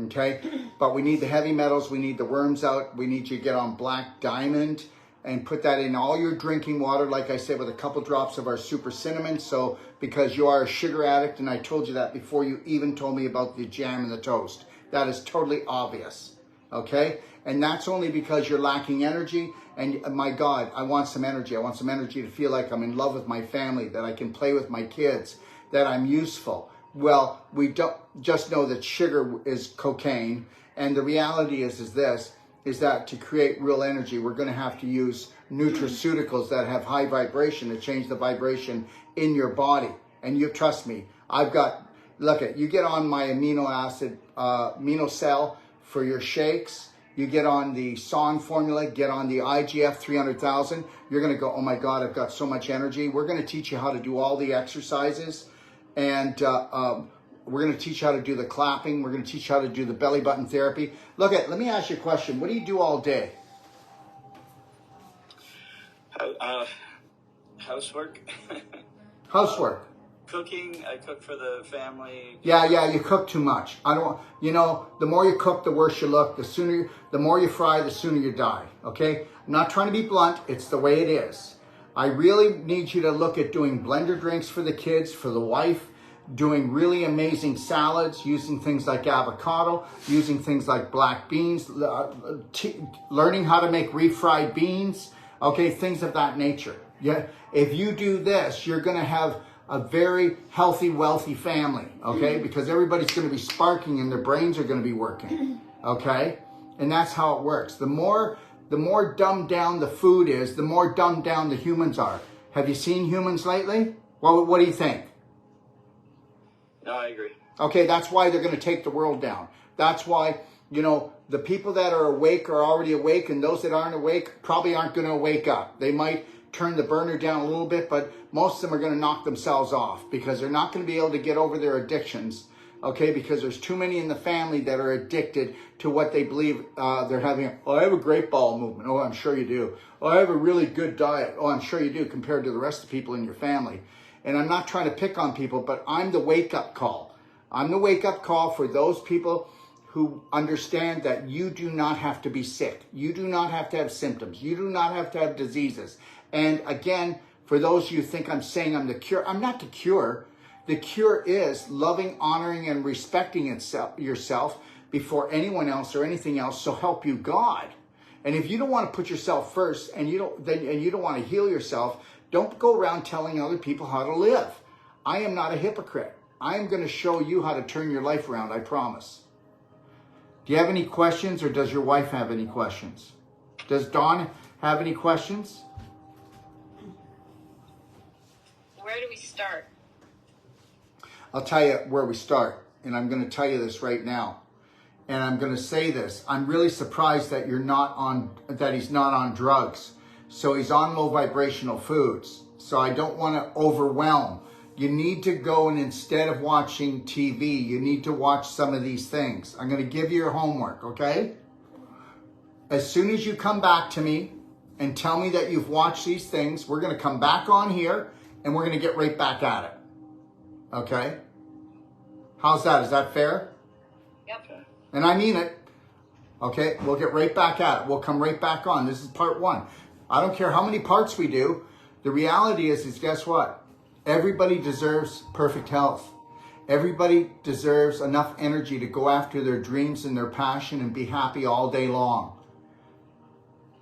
okay? But we need the heavy metals. We need the worms out. We need you to get on Black Diamond and put that in all your drinking water, like I said, with a couple drops of our super cinnamon. So, because you are a sugar addict, and I told you that before you even told me about the jam and the toast. That is totally obvious, okay? And that's only because you're lacking energy. And my God, I want some energy. I want some energy to feel like I'm in love with my family, that I can play with my kids, that I'm useful. Well, we don't just know that sugar is cocaine. And the reality is this, is that to create real energy, we're going to have to use nutraceuticals that have high vibration to change the vibration in your body. And you trust me, you get on my amino acid, amino cell for your shakes. You get on the SON formula, get on the IGF 300,000. You're going to go, oh my God, I've got so much energy. We're going to teach you how to do all the exercises. And We're going to teach you how to do the clapping. We're going to teach you how to do the belly button therapy. Let me ask you a question. What do you do all day? Housework. Housework. Cooking. I cook for the family. Yeah, you cook too much. I don't, the more you cook, the worse you look. The more you fry, the sooner you die. Okay? I'm not trying to be blunt. It's the way it is. I really need you to look at doing blender drinks for the kids, for the wife, doing really amazing salads, using things like avocado, using things like black beans, learning how to make refried beans, okay, things of that nature. Yeah, if you do this, you're going to have a very healthy, wealthy family, okay? Because everybody's going to be sparking and their brains are going to be working, okay? And that's how it works. The more dumbed down the food is, the more dumbed down the humans are. Have you seen humans lately? Well, what do you think? No, I agree. Okay, that's why they're going to take the world down. That's why, the people that are awake are already awake, and those that aren't awake probably aren't going to wake up. They might turn the burner down a little bit, but most of them are going to knock themselves off because they're not going to be able to get over their addictions, okay? Because there's too many in the family that are addicted to what they believe they're having. Oh, I have a great bowel movement. Oh, I'm sure you do. Oh, I have a really good diet. Oh, I'm sure you do compared to the rest of the people in your family. And I'm not trying to pick on people, but I'm the wake-up call. I'm the wake-up call for those people who understand that you do not have to be sick. You do not have to have symptoms. You do not have to have diseases. And again, for those of you who think I'm saying I'm the cure, I'm not the cure. The cure is loving, honoring, and respecting yourself before anyone else or anything else, so help you God. And if you don't want to put yourself first and you don't want to heal yourself, don't go around telling other people how to live. I am not a hypocrite. I am going to show you how to turn your life around, I promise. Do you have any questions, or does your wife have any questions? Does Dawn have any questions? Where do we start? I'll tell you where we start, and I'm going to tell you this right now. And I'm going to say this. I'm really surprised that he's not on drugs. So he's on low vibrational foods. So I don't want to overwhelm. You need to go, and instead of watching TV, you need to watch some of these things. I'm going to give you your homework, okay? As soon as you come back to me and tell me that you've watched these things, we're going to come back on here and we're going to get right back at it. Okay? How's that? Is that fair? Yep. And I mean it. Okay? We'll get right back at it. We'll come right back on. This is part 1. I don't care how many parts we do. The reality is guess what? Everybody deserves perfect health. Everybody deserves enough energy to go after their dreams and their passion and be happy all day long.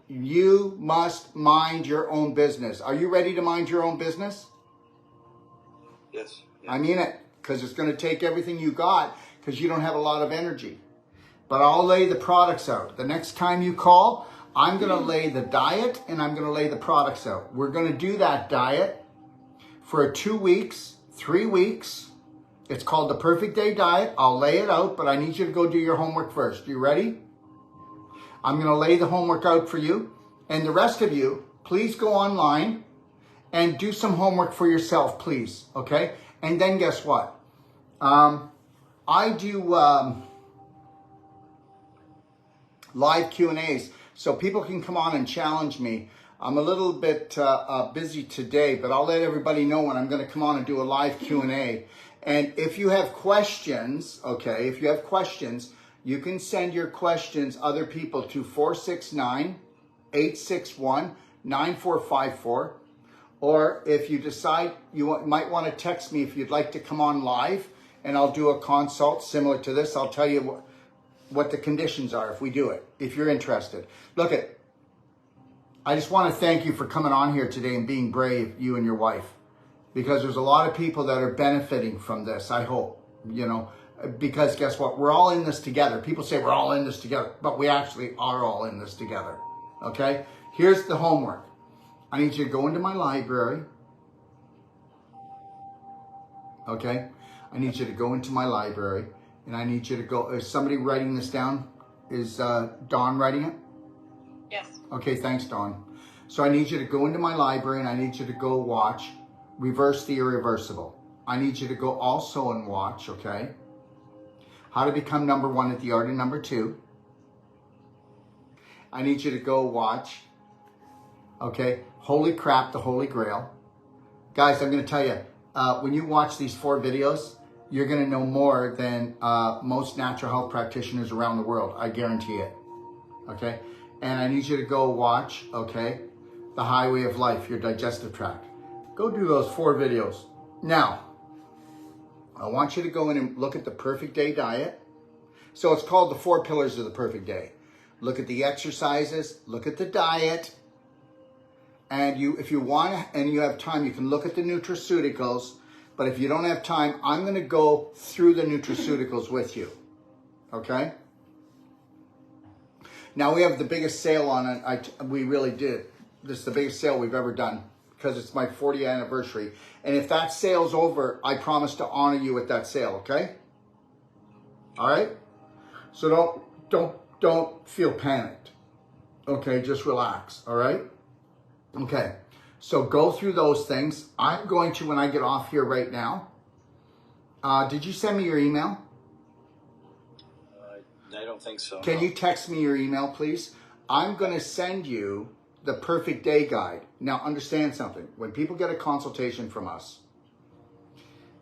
You must mind your own business. Are you ready to mind your own business? Yes. I mean it, because it's going to take everything you got because you don't have a lot of energy. But I'll lay the products out. The next time you call, I'm going to lay the diet and I'm going to lay the products out. We're going to do that diet for 2 weeks, 3 weeks. It's called the Perfect Day Diet. I'll lay it out, but I need you to go do your homework first. You ready? I'm going to lay the homework out for you. And the rest of you, please go online and do some homework for yourself, please. Okay? And then guess what? I do live Q&As so people can come on and challenge me. I'm a little bit busy today, but I'll let everybody know when I'm going to come on and do a live Q&A. And if you have questions, okay, if you have questions, you can send your questions, other people, to 469-861-9454. Or if you decide you might want to text me if you'd like to come on live, and I'll do a consult similar to this. I'll tell you what the conditions are if we do it, if you're interested. Look, I just want to thank you for coming on here today and being brave, you and your wife, because there's a lot of people that are benefiting from this, I hope, because guess what? We're all in this together. People say we're all in this together, but we actually are all in this together, okay? Here's the homework. I need you to go into my library, okay? I need you to go into my library, and I need you to go, is somebody writing this down? Is Dawn writing it? Yes. Okay, thanks, Dawn. So I need you to go into my library, and I need you to go watch Reverse the Irreversible. I need you to go also and watch, okay? How to Become Number One at the Art of Number Two. I need you to go watch, okay, Holy Crap, the Holy Grail. Guys, I'm going to tell you, when you watch these 4 videos, you're going to know more than most natural health practitioners around the world. I guarantee it, okay? And I need you to go watch, okay, The Highway of Life, your digestive tract. Go do those 4 videos. Now, I want you to go in and look at the Perfect Day diet. So it's called the 4 pillars of the perfect day. Look at the exercises, look at the diet, and if you want and you have time, you can look at the nutraceuticals. But if you don't have time, I'm going to go through the nutraceuticals with you. Okay? Now we have the biggest sale on it. We really did. This is the biggest sale we've ever done because it's my 40th anniversary. And if that sale's over, I promise to honor you at that sale, okay? All right? So don't feel panicked. Okay, just relax, all right? Okay. So go through those things. I'm going to, when I get off here right now, did you send me your email? I don't think so. Can you text me your email, please? I'm going to send you the Perfect Day Guide. Now, understand something. When people get a consultation from us,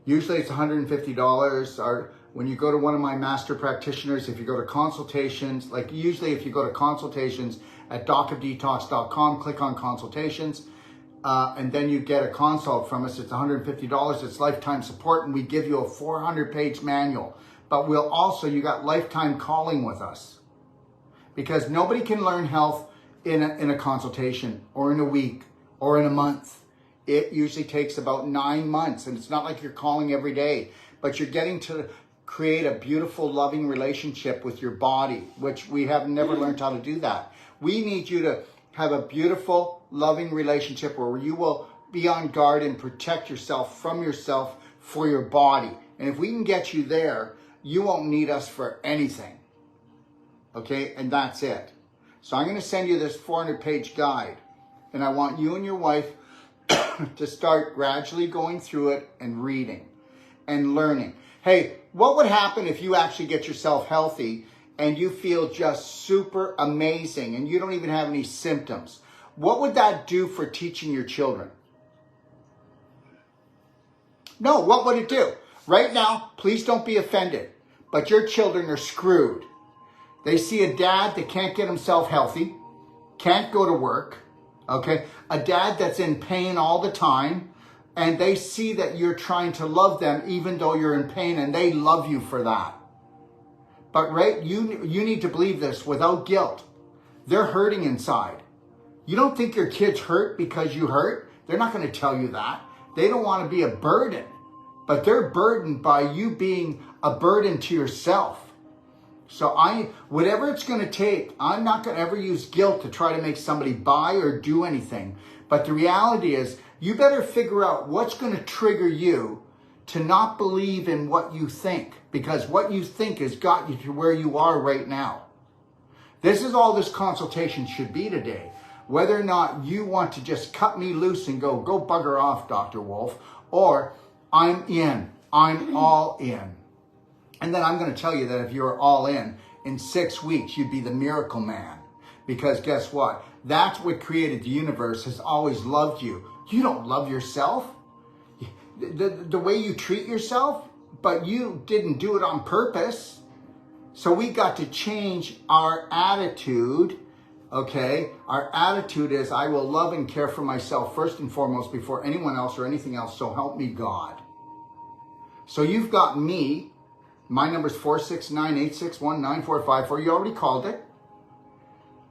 usually it's $150. Or when you go to one of my master practitioners, if you go to consultations, like usually if you go to consultations at docofdetox.com, click on consultations, and then you get a consult from us. It's $150. It's lifetime support, and we give you a 400-page manual. But we'll also, you got lifetime calling with us, because nobody can learn health in a consultation or in a week or in a month. It usually takes about 9 months, and it's not like you're calling every day, but you're getting to create a beautiful, loving relationship with your body, which we have never learned how to do that. We need you to have a beautiful, loving relationship where you will be on guard and protect yourself from yourself for your body. And if we can get you there, you won't need us for anything. Okay? And that's it. So I'm going to send you this 400-page guide. And I want you and your wife to start gradually going through it and reading and learning. Hey, what would happen if you actually get yourself healthy and you feel just super amazing and you don't even have any symptoms? What would that do for teaching your children? No, what would it do? Right now, please don't be offended, but your children are screwed. They see a dad that can't get himself healthy, can't go to work, okay? A dad that's in pain all the time, and they see that you're trying to love them even though you're in pain, and they love you for that. But right, you need to believe this without guilt. They're hurting inside. You don't think your kids hurt because you hurt? They're not going to tell you that. They don't want to be a burden, but they're burdened by you being a burden to yourself. So whatever it's going to take, I'm not going to ever use guilt to try to make somebody buy or do anything. But the reality is, you better figure out what's going to trigger you to not believe in what you think, because what you think has got you to where you are right now. This is all this consultation should be today. Whether or not you want to just cut me loose and go bugger off, Dr. Wolf, or I'm in, I'm all in. And then I'm going to tell you that if you're all in 6 weeks, you'd be the miracle man. Because guess what? That's what created the universe, has always loved you. You don't love yourself. The way you treat yourself, but you didn't do it on purpose. So we got to change our attitude, okay? Our attitude is, I will love and care for myself first and foremost before anyone else or anything else, so help me God. So you've got me. My number is 469-861-9454. You already called it.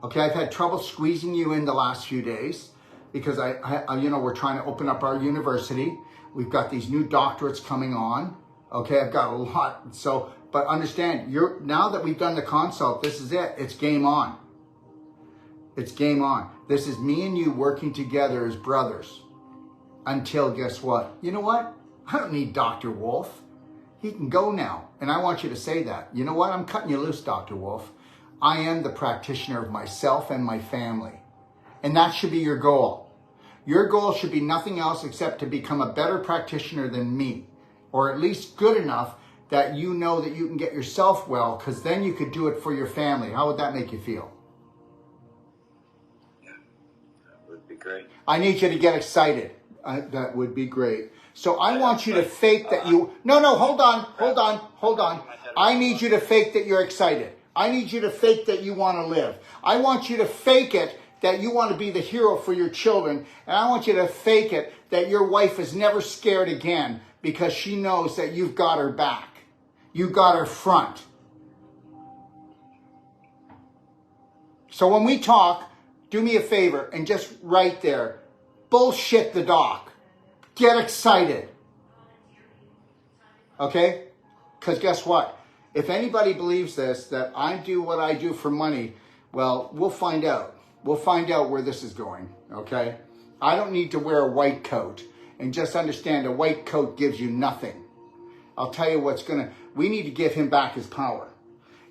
Okay, I've had trouble squeezing you in the last few days because we're trying to open up our university. We've got these new doctorates coming on. Okay, I've got a lot. So, but understand, now that we've done the consult, this is it. It's game on. It's game on. This is me and you working together as brothers until, guess what? You know what? I don't need Dr. Wolf. He can go now. And I want you to say that. You know what? I'm cutting you loose, Dr. Wolf. I am the practitioner of myself and my family. And that should be your goal. Your goal should be nothing else except to become a better practitioner than me. or at least good enough that you know that you can get yourself well, because then you could do it for your family. How would that make you feel? Yeah, that would be great. I need you to get excited. That would be great. So I want you to fake that you... No, hold on. I need you to fake that you're excited. I need you to fake that you want to live. I want you to fake it that you want to be the hero for your children. And I want you to fake it that your wife is never scared again because she knows that you've got her back. You got her front. So when we talk, do me a favor and just write there, bullshit the doc. Get excited. Okay? Because guess what? If anybody believes this, that I do what I do for money, well, we'll find out. We'll find out where this is going. Okay? I don't need to wear a white coat. And just understand, a white coat gives you nothing. I'll tell you what's going to... We need to give him back his power.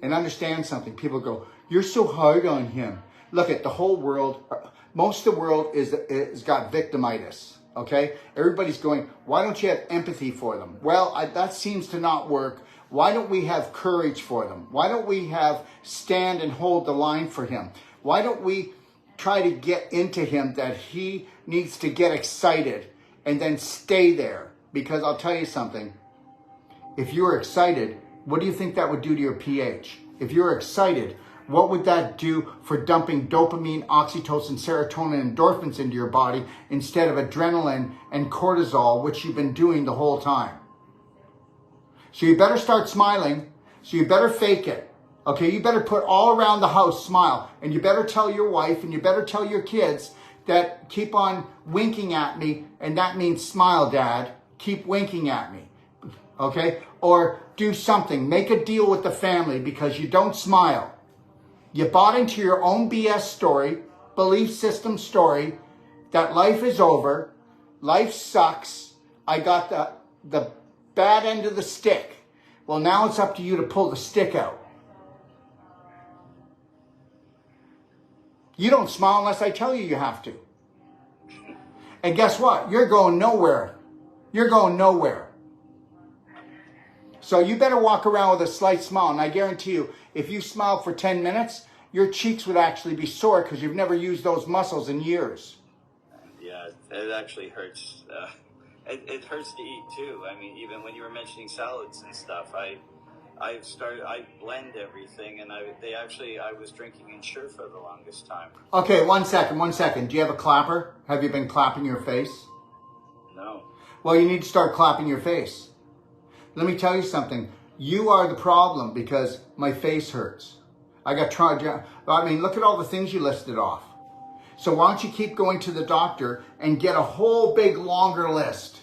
And understand something. People go, you're so hard on him. Look at the whole world. Most of the world is got victimitis. Okay? Everybody's going, why don't you have empathy for them? Well, that seems to not work. Why don't we have courage for them? Why don't we have stand and hold the line for him? Why don't we try to get into him that he needs to get excited and then stay there? Because I'll tell you something. If you're excited, what do you think that would do to your pH? If you're excited, what would that do for dumping dopamine, oxytocin, serotonin, and endorphins into your body instead of adrenaline and cortisol, which you've been doing the whole time? So you better start smiling. So you better fake it. Okay, you better put all around the house smile. And you better tell your wife and you better tell your kids that keep on winking at me. And that means smile, Dad. Keep winking at me. Okay? Or do something. Make a deal with the family because you don't smile. You bought into your own BS story, belief system story, that life is over, life sucks, I got the bad end of the stick. Well, now it's up to you to pull the stick out. You don't smile unless I tell you you have to. And guess what? You're going nowhere. You're going nowhere. So you better walk around with a slight smile. And I guarantee you, if you smiled for 10 minutes, your cheeks would actually be sore because you've never used those muscles in years. Yeah, it actually hurts. It hurts to eat too. I mean, even when you were mentioning salads and stuff, I blend everything, and I was drinking Ensure for the longest time. Okay, one second. Do you have a clapper? Have you been clapping your face? No. Well, you need to start clapping your face. Let me tell you something. You are the problem because my face hurts. I mean, look at all the things you listed off. So why don't you keep going to the doctor and get a whole big longer list?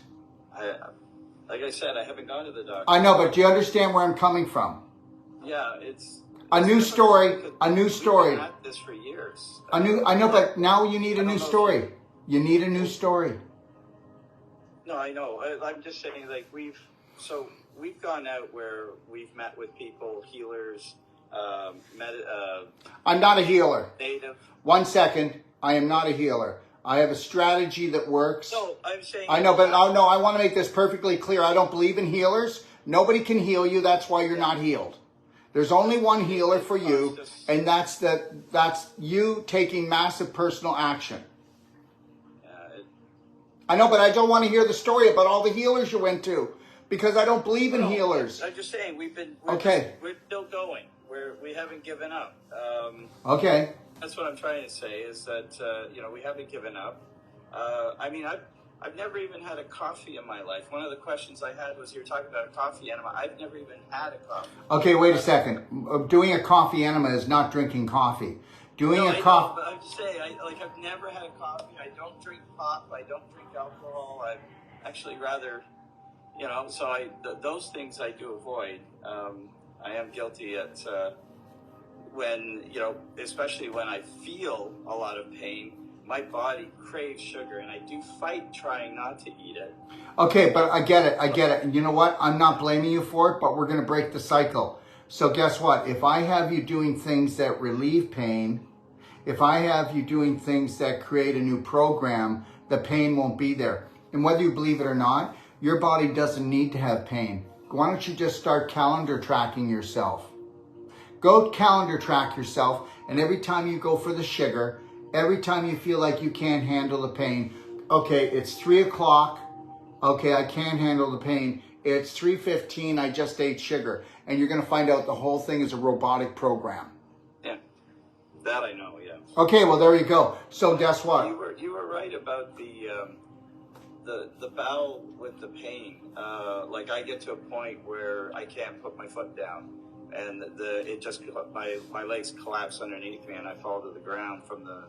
Like I said, I haven't gone to the doctor. I know, but do you understand where I'm coming from? Yeah, it's a new story. We've been at this for years. I know, but now you need a new story. You need a new story. No, I know. I'm just saying, like, we've gone out where we've met with people, healers, I'm not a healer. Native. 1 second. I am not a healer. I have a strategy that works. No, I'm saying... I know, but no, I want to make this perfectly clear. I don't believe in healers. Nobody can heal you. That's why you're not healed. There's only one healer for you, and that's you taking massive personal action. I know, but I don't want to hear the story about all the healers you went to, because I don't believe in healers. I'm just saying, we're still going. We haven't given up. Okay. That's what I'm trying to say, is that, we haven't given up. I mean, I've never even had a coffee in my life. One of the questions I had was, you're talking about a coffee enema. I've never even had a coffee. Okay, wait a second. Doing a coffee enema is not drinking coffee. I'm just saying, I've never had a coffee. I don't drink pop. I don't drink alcohol. I actually rather, so those things I do avoid. I am guilty at when, especially when I feel a lot of pain, my body craves sugar, and I do fight trying not to eat it. Okay, but I get it. And you know what? I'm not blaming you for it, but we're going to break the cycle. So guess what? If I have you doing things that relieve pain, if I have you doing things that create a new program, the pain won't be there. And whether you believe it or not, Your body doesn't need to have pain. Why don't you just start calendar tracking yourself? Go calendar track yourself, and every time you go for the sugar, every time you feel like you can't handle the pain, okay, it's 3 o'clock, okay, I can't handle the pain. It's 3:15, I just ate sugar. And you're going to find out the whole thing is a robotic program. Yeah, that I know, yeah. Okay, well, there you go. So guess what? You were right about the battle with the pain. Like I get to a point where I can't put my foot down, and it just my legs collapse underneath me, and I fall to the ground from the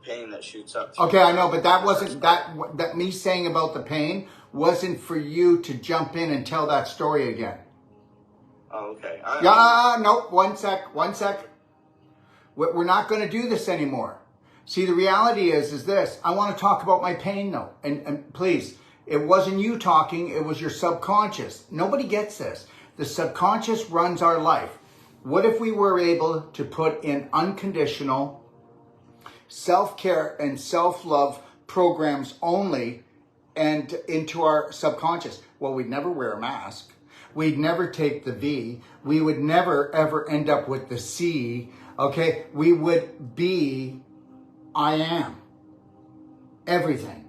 pain that shoots up. Okay, I know, but that wasn't that me saying about the pain wasn't for you to jump in and tell that story again. Oh, okay. No, one sec. We're not going to do this anymore. See, the reality is this. I want to talk about my pain, though. And please, it wasn't you talking. It was your subconscious. Nobody gets this. The subconscious runs our life. What if we were able to put in unconditional self-care and self-love programs only and into our subconscious? Well, we'd never wear a mask. We'd never take the V. We would never, ever end up with the C. Okay? We would be I am. Everything.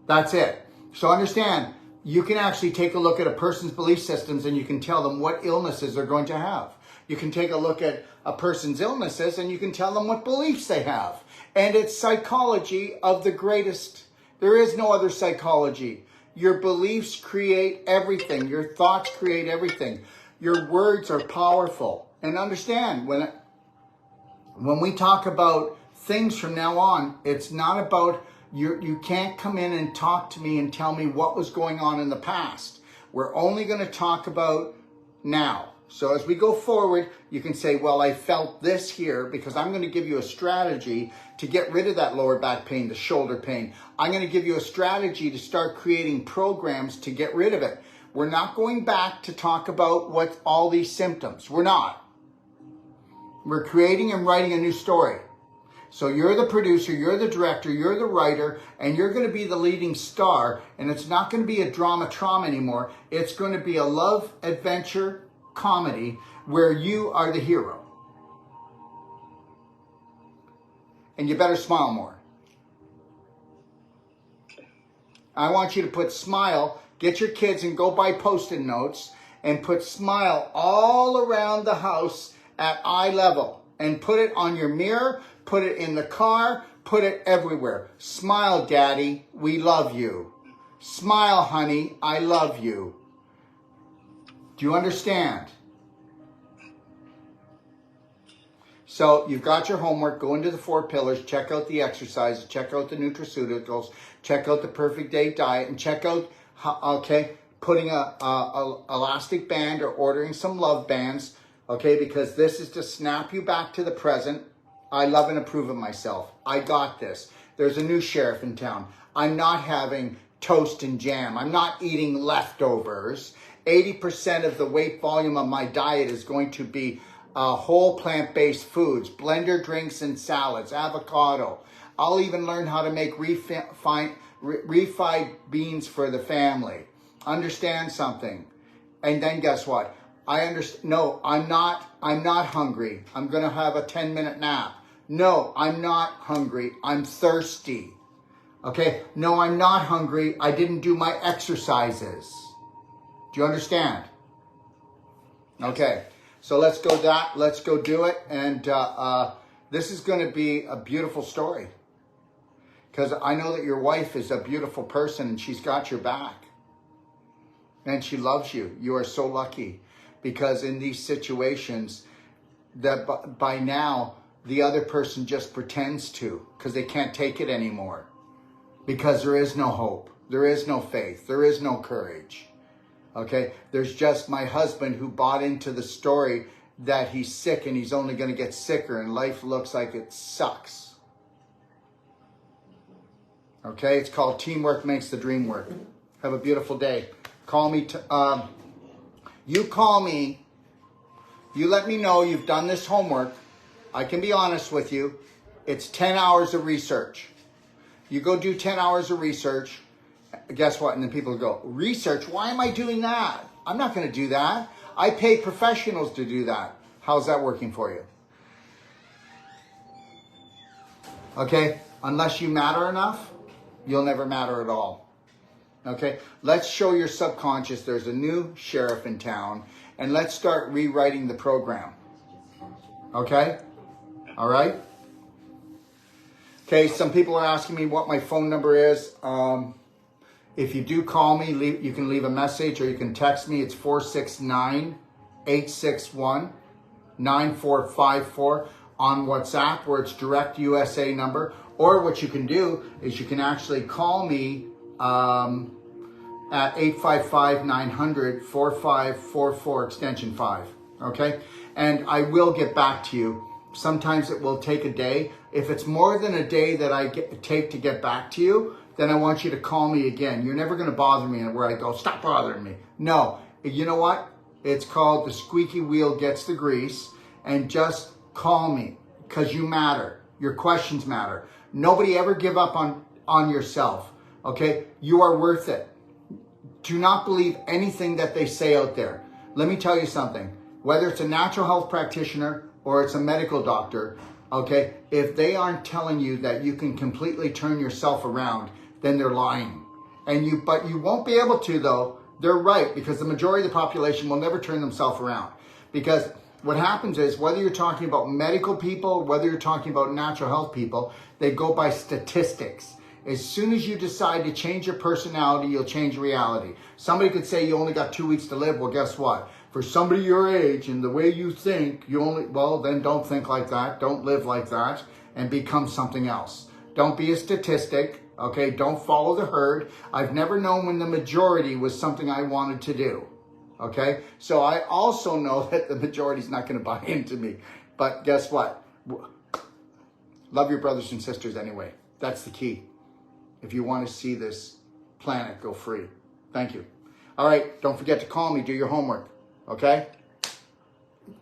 That's it. So understand, you can actually take a look at a person's belief systems and you can tell them what illnesses they're going to have. You can take a look at a person's illnesses and you can tell them what beliefs they have. And it's psychology of the greatest. There is no other psychology. Your beliefs create everything. Your thoughts create everything. Your words are powerful. And understand, when we talk about things from now on, it's not about, you can't come in and talk to me and tell me what was going on in the past. We're only going to talk about now. So as we go forward, you can say, well, I felt this here because I'm going to give you a strategy to get rid of that lower back pain, the shoulder pain. I'm going to give you a strategy to start creating programs to get rid of it. We're not going back to talk about what all these symptoms. We're not. We're creating and writing a new story. So you're the producer, you're the director, you're the writer, and you're going to be the leading star. And it's not going to be a drama trauma anymore. It's going to be a love adventure comedy where you are the hero. And you better smile more. I want you to put smile, get your kids and go buy Post-it notes and put smile all around the house at eye level and put it on your mirror, put it in the car, put it everywhere. Smile, Daddy, we love you. Smile, honey, I love you. Do you understand? So you've got your homework. Go into the 4 pillars. Check out the exercises. Check out the nutraceuticals. Check out the Perfect Day diet. And check out, putting a elastic band or ordering some love bands. Okay, because this is to snap you back to the present. I love and approve of myself. I got this. There's a new sheriff in town. I'm not having toast and jam. I'm not eating leftovers. 80% of the weight volume of my diet is going to be whole plant-based foods, blender drinks and salads, avocado. I'll even learn how to make refried beans for the family. Understand something. And then guess what? No, I'm not hungry. I'm going to have a 10-minute nap. No, I'm not hungry. I'm thirsty. Okay? No, I'm not hungry. I didn't do my exercises. Do you understand? Okay. So let's go do it. And this is going to be a beautiful story. Because I know that your wife is a beautiful person and she's got your back. And she loves you. You are so lucky. Because in these situations, that by now, the other person just pretends to. Because they can't take it anymore. Because there is no hope. There is no faith. There is no courage. Okay, there's just my husband who bought into the story that he's sick and he's only going to get sicker and life looks like it sucks. Okay, it's called Teamwork Makes the Dream Work. Have a beautiful day. Call me. You call me. You let me know you've done this homework. I can be honest with you. It's 10 hours of research. You go do 10 hours of research Guess what? And then people go, research? Why am I doing that? I'm not going to do that. I pay professionals to do that. How's that working for you? Okay? Unless you matter enough, you'll never matter at all. Okay? Let's show your subconscious there's a new sheriff in town, and let's start rewriting the program. Okay? All right? Okay, some people are asking me what my phone number is. If you do call me, you can leave a message or you can text me. It's 469-861-9454 on WhatsApp, where it's direct USA number. Or what you can do is you can actually call me at 855-900-4544 extension 5. Okay? And I will get back to you. Sometimes it will take a day. If it's more than a day that I take to get back to you, then I want you to call me again. You're never going to bother me where I go, stop bothering me. No, you know what? It's called the squeaky wheel gets the grease. And just call me because you matter. Your questions matter. Nobody ever give up on yourself. Okay? You are worth it. Do not believe anything that they say out there. Let me tell you something. Whether it's a natural health practitioner or it's a medical doctor, okay, if they aren't telling you that you can completely turn yourself around, then they're lying. But you won't be able to, though. They're right, because the majority of the population will never turn themselves around. Because what happens is, whether you're talking about medical people, whether you're talking about natural health people, they go by statistics. As soon as you decide to change your personality, you'll change reality. Somebody could say you only got 2 weeks to live. Well, guess what? For somebody your age and the way you think, then don't think like that. Don't live like that and become something else. Don't be a statistic, okay? Don't follow the herd. I've never known when the majority was something I wanted to do, okay? So I also know that the majority is not going to buy into me. But guess what? Love your brothers and sisters anyway. That's the key. If you want to see this planet go free. Thank you. All right, don't forget to call me. Do your homework. Okay?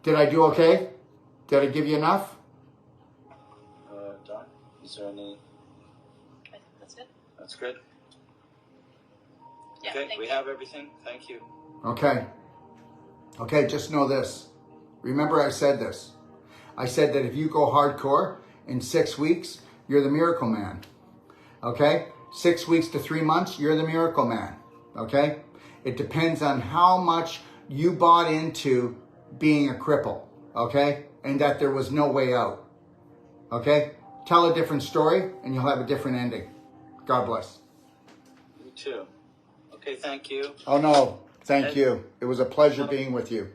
Did I do okay? Did I give you enough? Doc, is there any? I think that's it. That's good. Yeah, Okay, thank we you. have everything. Thank you. Okay. Okay, just know this. Remember I said this. I said that if you go hardcore in 6 weeks, you're the miracle man. Okay? 6 weeks to 3 months, you're the miracle man. Okay? It depends on how much you bought into being a cripple. Okay? And that there was no way out. Okay? Tell a different story and you'll have a different ending. God bless. You too. Okay, thank you. Oh no, thank you. It was a pleasure being with you.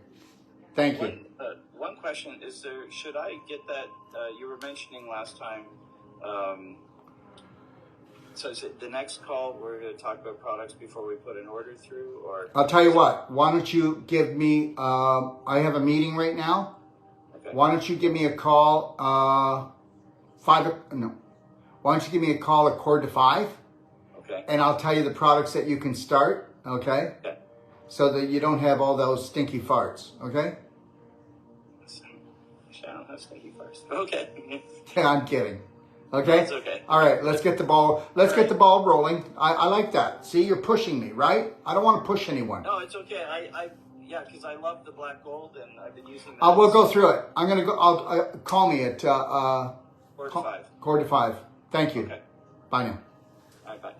Thank you. One question is there, should I get that, you were mentioning last time, so is it the next call we're going to talk about products before we put an order through, or? I'll tell you what, why don't you give me, I have a meeting right now. Okay. Why don't you give me a call, why don't you give me a call at 4:45, Okay. and I'll tell you the products that you can start, okay? Okay. So that you don't have all those stinky farts, okay? I don't have stinky first. Okay. Yeah, I'm kidding. Okay? That's okay. All right, let's get the ball rolling. I like that. See, you're pushing me, right? I don't want to push anyone. No, it's okay. Yeah, because I love the black gold and I've been using that. We'll go through it. I'm gonna go. Call me at 4 to 5. 4:45. Thank you. Okay. Bye now. All right, bye.